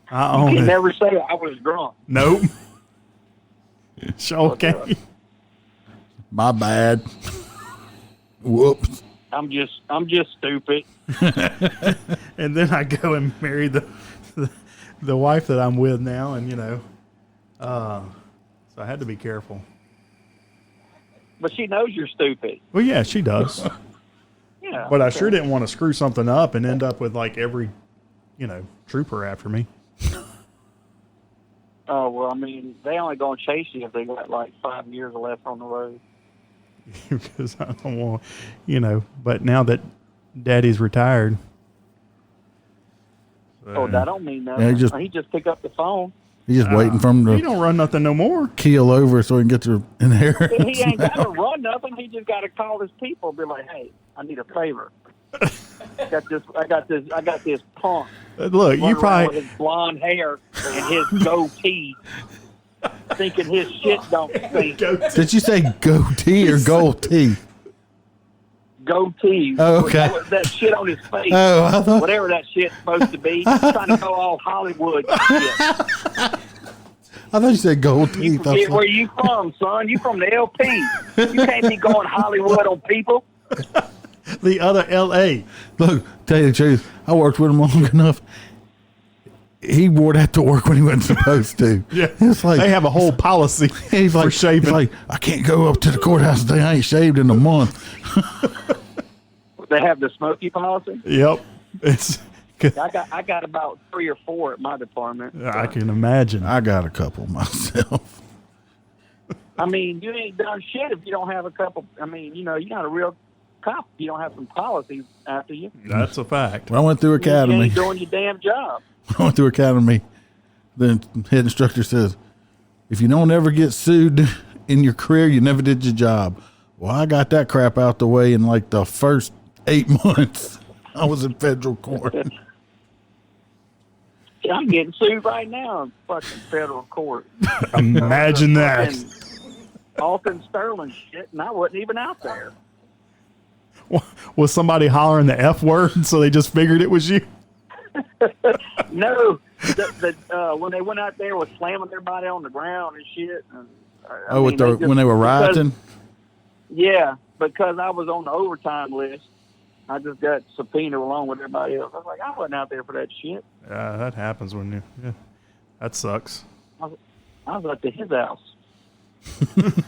I own You it. never say I was drunk. Nope. Sure okay. My bad. Whoops. I'm just stupid. And then I go and marry the wife that I'm with now, and so I had to be careful. But she knows you're stupid. Well, yeah, she does. Yeah. But I sure didn't want to screw something up and end up with like every, trooper after me. Oh well, I mean, they only gonna chase you if they got like 5 years left on the road. Because I don't want, But now that Daddy's retired. Oh, that don't mean nothing. Yeah, he just pick up the phone. He's just waiting for him to He don't run nothing no more. keel over so he can get to inheritance. He ain't got to run nothing. He just got to call his people and be like, "Hey, I need a favor. I got this punk. Look, you probably with his blonde hair and his goatee, thinking his shit don't stink. Did you say goatee or goatee? Goatee. Oh, okay. With that shit on his face. Oh, I thought... Whatever that shit's supposed to be. Trying to go all Hollywood shit. I thought you said gold You teeth. forget where you from, son. You from the LP. You can't be going Hollywood on people. the other L.A. Look, tell you the truth, I worked with him long enough. He wore that to work when he wasn't supposed to. Yeah, it's like they have a whole policy for shaving. He's like, I can't go up to the courthouse today. I ain't shaved in a month. They have the Smokey policy. Yep, I got about 3 or 4 at my department. I can imagine. I got a couple myself. I mean, you ain't done shit if you don't have a couple. I mean, you're not a real cop. You don't have some policies after you. That's a fact. When I went through academy, You ain't doing your damn job. when I went through academy, the head instructor says, if you don't ever get sued in your career, you never did your job. Well, I got that crap out the way in like the first 8 months. I was in federal court. I'm getting sued right now in fucking federal court. Imagine that. Alton Sterling shit, and I wasn't even out there. Was somebody hollering the F word, so they just figured it was you? No, when they went out there was slamming everybody on the ground and shit. And, when they were rioting? Yeah, because I was on the overtime list. I just got subpoenaed along with everybody else. I was like, I wasn't out there for that shit. Yeah, that happens when you. Yeah, that sucks. I was up to his house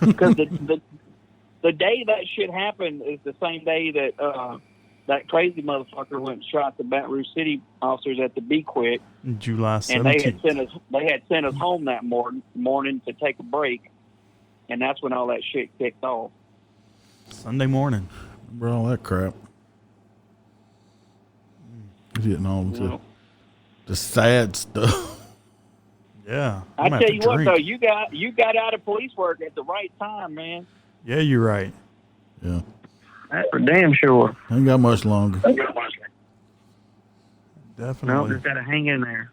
because the day that shit happened is the same day that that crazy motherfucker went and shot the Baton Rouge City officers at the Be Quick. July 17th. And they had sent us home that morning to take a break, and that's when all that shit kicked off. Sunday morning. Remember all that crap. Getting on the sad stuff. Yeah. I tell you what, though, you got out of police work at the right time, man. Yeah, you're right. Yeah. That's for damn sure. Ain't got much longer. No, Definitely. just got to hang in there.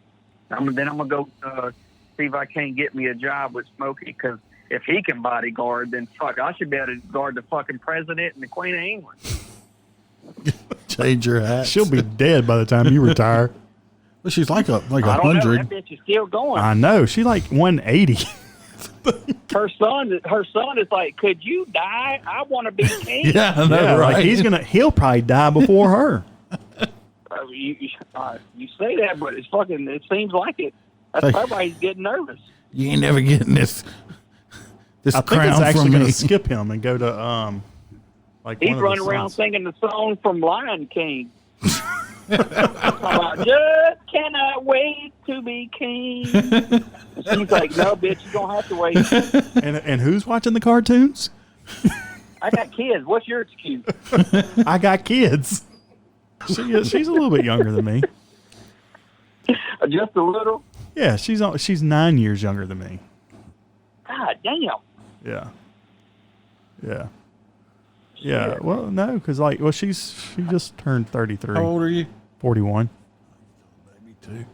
Then I'm going to go see if I can't get me a job with Smokey, because if he can bodyguard, then fuck, I should be able to guard the fucking president and the Queen of England. Change your hat. She'll be dead by the time you retire. Well, she's like a I don't know. 100. That bitch is still going. I know. She like 180. Her son is like, could you die? I want to be king. Yeah, I know, Yeah, right? like he'll probably die before her. You say that, but it seems like it. That's probably why he's getting nervous. You ain't never getting this I think crown it's actually from going me. to skip him and go to like He's one of running the around sons. singing the song from Lion King. I just cannot wait to be king. She's like, no, bitch, you're going to have to wait. And who's watching the cartoons? I got kids. What's your excuse? I got kids. She's a little bit younger than me. Just a little? Yeah, she's 9 years younger than me. God damn. Yeah. Yeah. Yeah. Well, no, because she just turned 33. How old are you? 41. Me too.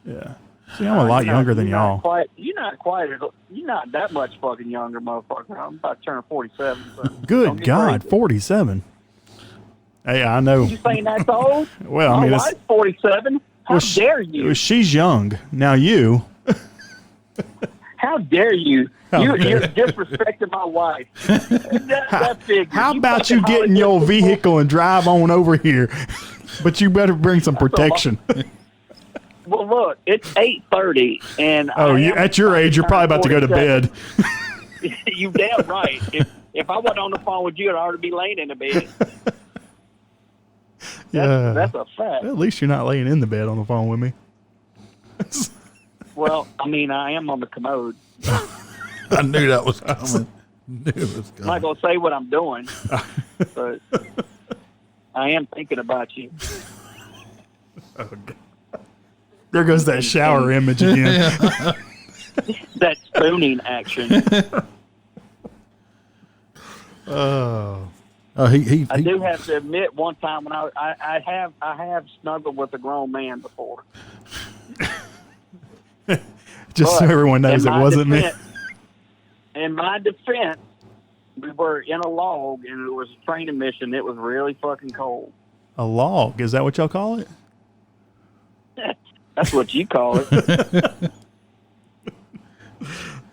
Yeah. See, I'm a lot younger than y'all. You're not that much fucking younger, motherfucker. I'm about to turn 47. So Good don't get God, crazy. 47. Hey, I know. You saying that's old? Well, I My mean, wife's 47. How dare you? She's young. Now you. How dare you? You're disrespecting my wife. That figure. How about you fucking get in your Hollywood vehicle and drive on over here? But you better bring some protection. Well, look, it's 8:30, and At your age, you're probably about to go to bed. You damn right. If I wasn't on the phone with you, I'd already be laying in the bed. Yeah. That's a fact. At least you're not laying in the bed on the phone with me. Well, I mean, I am on the commode. I knew that was coming. I'm not going to say what I'm doing, but I am thinking about you. Oh, God. There goes that shower image again. That spooning action. Oh. I do have to admit, one time when I have snuggled with a grown man before. Just so everyone knows it wasn't me. In my defense, we were in a log, and it was a training mission. It was really fucking cold. A log? Is that what y'all call it? That's what you call it.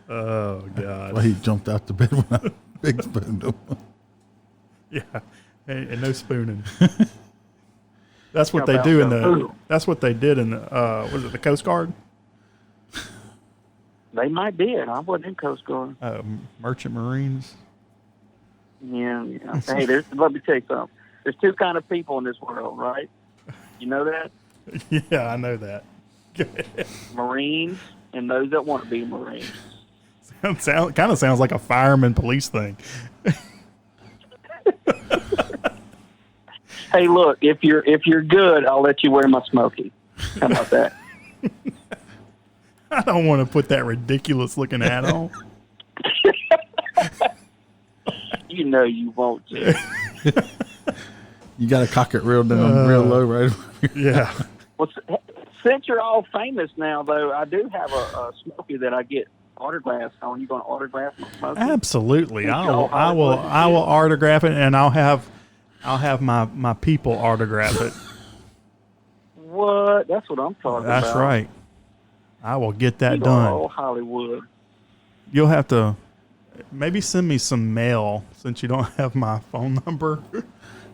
Oh, God. Well, he jumped out the bed when I big spooned him. Yeah. And no spooning. That's what they do in the. That's what they did in the. Was it the Coast Guard? They might be it. I wasn't in Coast Guard. Merchant Marines. Yeah. Hey, let me tell you something. There's two kind of people in this world, right? You know that? Yeah, I know that. Marines and those that want to be Marines. Kind of sounds like a fireman police thing. Hey, look, if you're good, I'll let you wear my Smokey. How about that? I don't want to put that ridiculous looking hat on. You know you won't, Jim. You got to cock it real down, real low, right? Yeah. Well, since you're all famous now, though, I do have a Smokey that I get autographs on. You going to autograph my Smokey? Absolutely. I will autograph it, and I'll have my people autograph it. What? That's what I'm talking about. That's right. I will get that You know, done. old Hollywood. You'll have to maybe send me some mail since you don't have my phone number.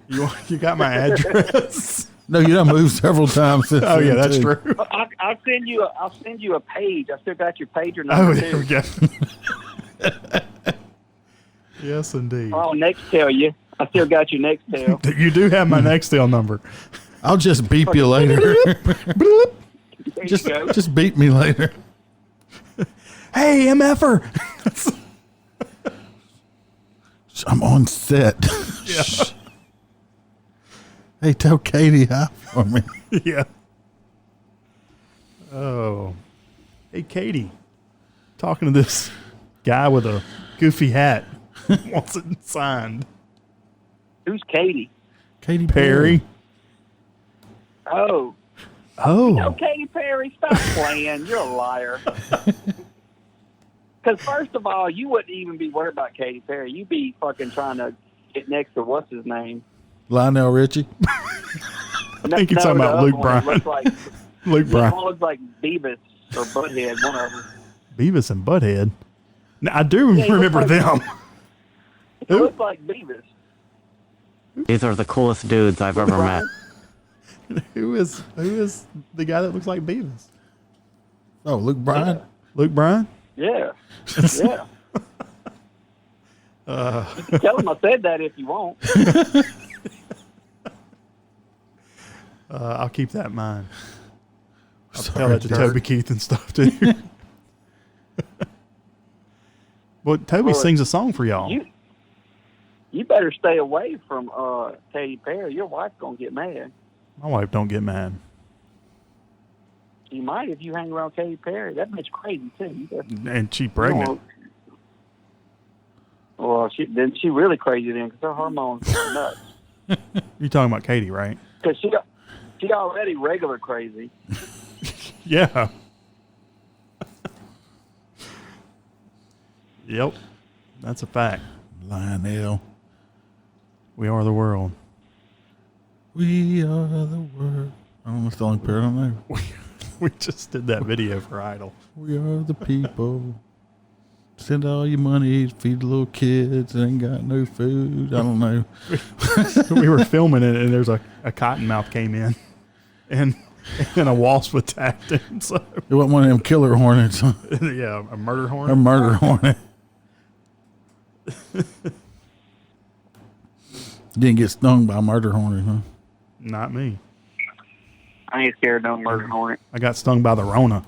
You got my address. No, you done moved several times since. Oh yeah, then, that's too. true. I'll send you a page. I still got your pager number. Oh, there we too. go. Yes, indeed. Oh, Nextel, you. I still got your Nextel. You do have my Nextel number. I'll just beep you later. Just beep me later. Hey, MFer. I'm on set. Yeah. Hey, tell Katie hi for me. Yeah. Oh. Hey, Katie. Talking to this guy with a goofy hat. Wants it signed. Who's Katie? Katy Perry. Oh, Oh. No, Katy Perry, stop playing. You're a liar. Because first of all, you wouldn't even be worried about Katy Perry. You'd be fucking trying to get next to what's his name? Lionel Richie. I think you're talking about Luke Bryan. Luke Bryan. One looks like Beavis or Butthead, one of them. Beavis and Butthead. Now, I do remember them. He looks like Beavis. These are the coolest dudes I've ever met. Who is the guy that looks like Beavis? Oh, Luke Bryan. Yeah. Luke Bryan? Yeah. Yeah. You can tell him I said that if you want. I'll keep that in mind. I'll Sorry, tell that to Dirk. Toby Keith and stuff too. Well, Toby sings a song for y'all. You better stay away from Katy Perry. Your wife's gonna get mad. My wife don't get mad. She might if you hang around Katy Perry. That bitch crazy too. And she pregnant. Well, she really crazy then because her hormones are nuts. You're talking about Katie, right? Because she already regular crazy. Yeah. Yep. That's a fact. Lionel. We are the world. We are the world. I don't know if the only part I know. We just did that video for Idol. We are the people. Send all your money to feed the little kids that ain't got no food. I don't know. We were filming it, and there's a cottonmouth came in, and a wasp attacked him. So It wasn't one of them killer hornets. Huh? yeah, a murder A hornet. murder hornet. Didn't get stung by a murder hornet, huh? Not me. I ain't scared of no murder hornet. I got stung by the Rona.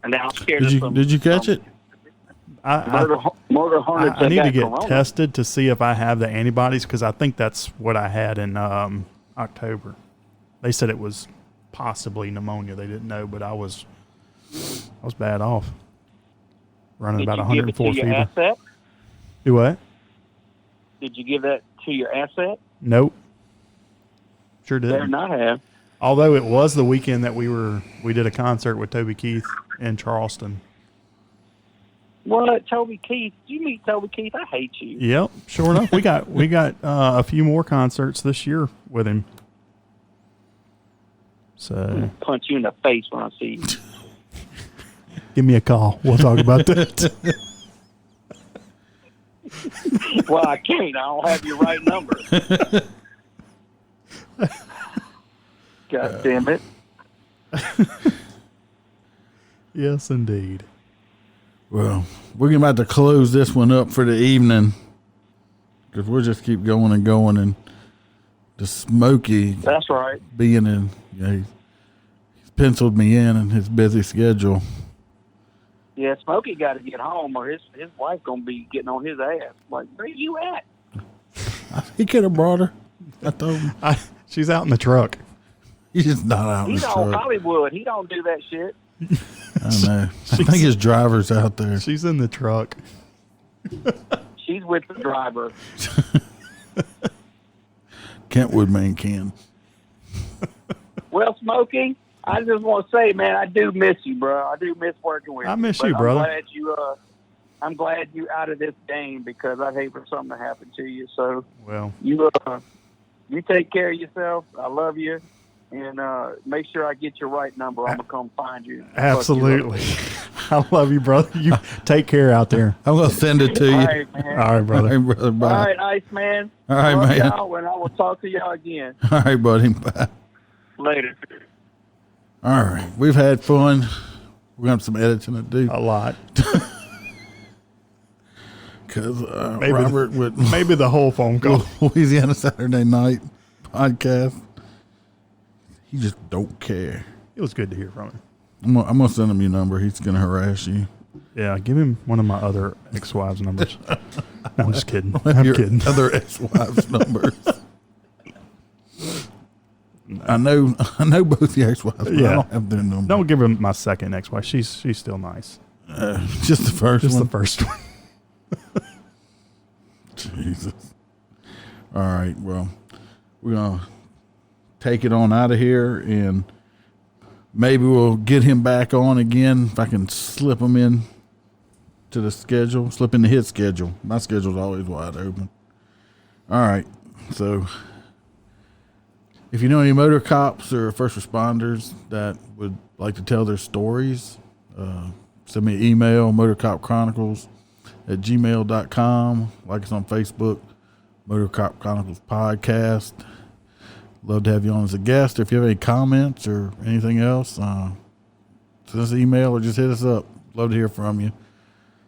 And now I'm scared Did of you some, did you catch it? murder hornets. I need that to get corona. tested to see if I have the antibodies because I think that's what I had in October. They said it was possibly pneumonia. They didn't know, but I was bad off. Running Did about you give it 104 to your fever. asset? Do what? Did you give that to your asset? Nope. Sure Better didn't. not have. Although it was the weekend that we did a concert with Toby Keith in Charleston. What, Toby Keith? Did you meet Toby Keith? I hate you. Yep, sure enough. We got a few more concerts this year with him. So Punch you in the face when I see you. give me a call. We'll talk about that. Well, I can't. I don't have your right number. God damn it. Yes, indeed. Well, we're about to close this one up for the evening because we'll just keep going and going. And the Smokey That's right. being in, he's penciled me in his busy schedule. Yeah, Smokey got to get home or his wife going to be getting on his ass. Like, where you at? He could have brought her. I told him. She's out in the truck. He's just not out in He's the on truck. Hollywood. He don't do that shit. I know. I think his driver's out there. She's in the truck. She's with the driver. Kentwood man can. Well, Smokey, I just want to say, man, I do miss you, bro. I do miss working with you. I miss But you, brother. I'm glad you out of this game because I'd hate for something to happen to you. So Well, you take care of yourself. I love you. And make sure I get your right number. I'm going to come find you. absolutely. I love you, brother. You take care out there. I'm going to send it to you. All right, man. All right, brother. All right, brother. Bye. All right, Iceman. All right, Love man. y'all, and I will talk to y'all again All right, buddy. Bye. later. All right. We've had fun. We're going to have some editing to do. A lot. Because Maybe Robert with Maybe the whole phone call. Louisiana Saturday Night podcast, he just don't care. It was good to hear from him. I'm gonna send him your number. He's gonna harass you. Yeah, give him one of my other ex-wives' numbers. No, I'm just kidding. I'm Your kidding. other ex-wives' numbers. I know both the ex-wives, but I don't have their number. Don't give him my second ex-wife. She's still nice. Just the first Just one. the first one. Jesus. All right. Well, we're gonna take it on out of here, and maybe we'll get him back on again if I can slip him in to the schedule, slip into his schedule. My schedule's always wide open. All right, so if you know any motor cops or first responders that would like to tell their stories, send me an email, motorcopchronicles@gmail.com. Like us on Facebook, Motorcop Chronicles Podcast. Love to have you on as a guest. If you have any comments or anything else, send us an email or just hit us up. Love to hear from you.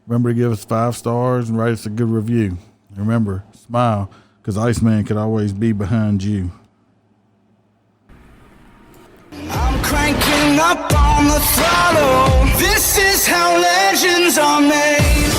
Remember to give us 5 stars and write us a good review. And remember, smile, because Iceman could always be behind you. I'm cranking up on the throttle. This is how legends are made.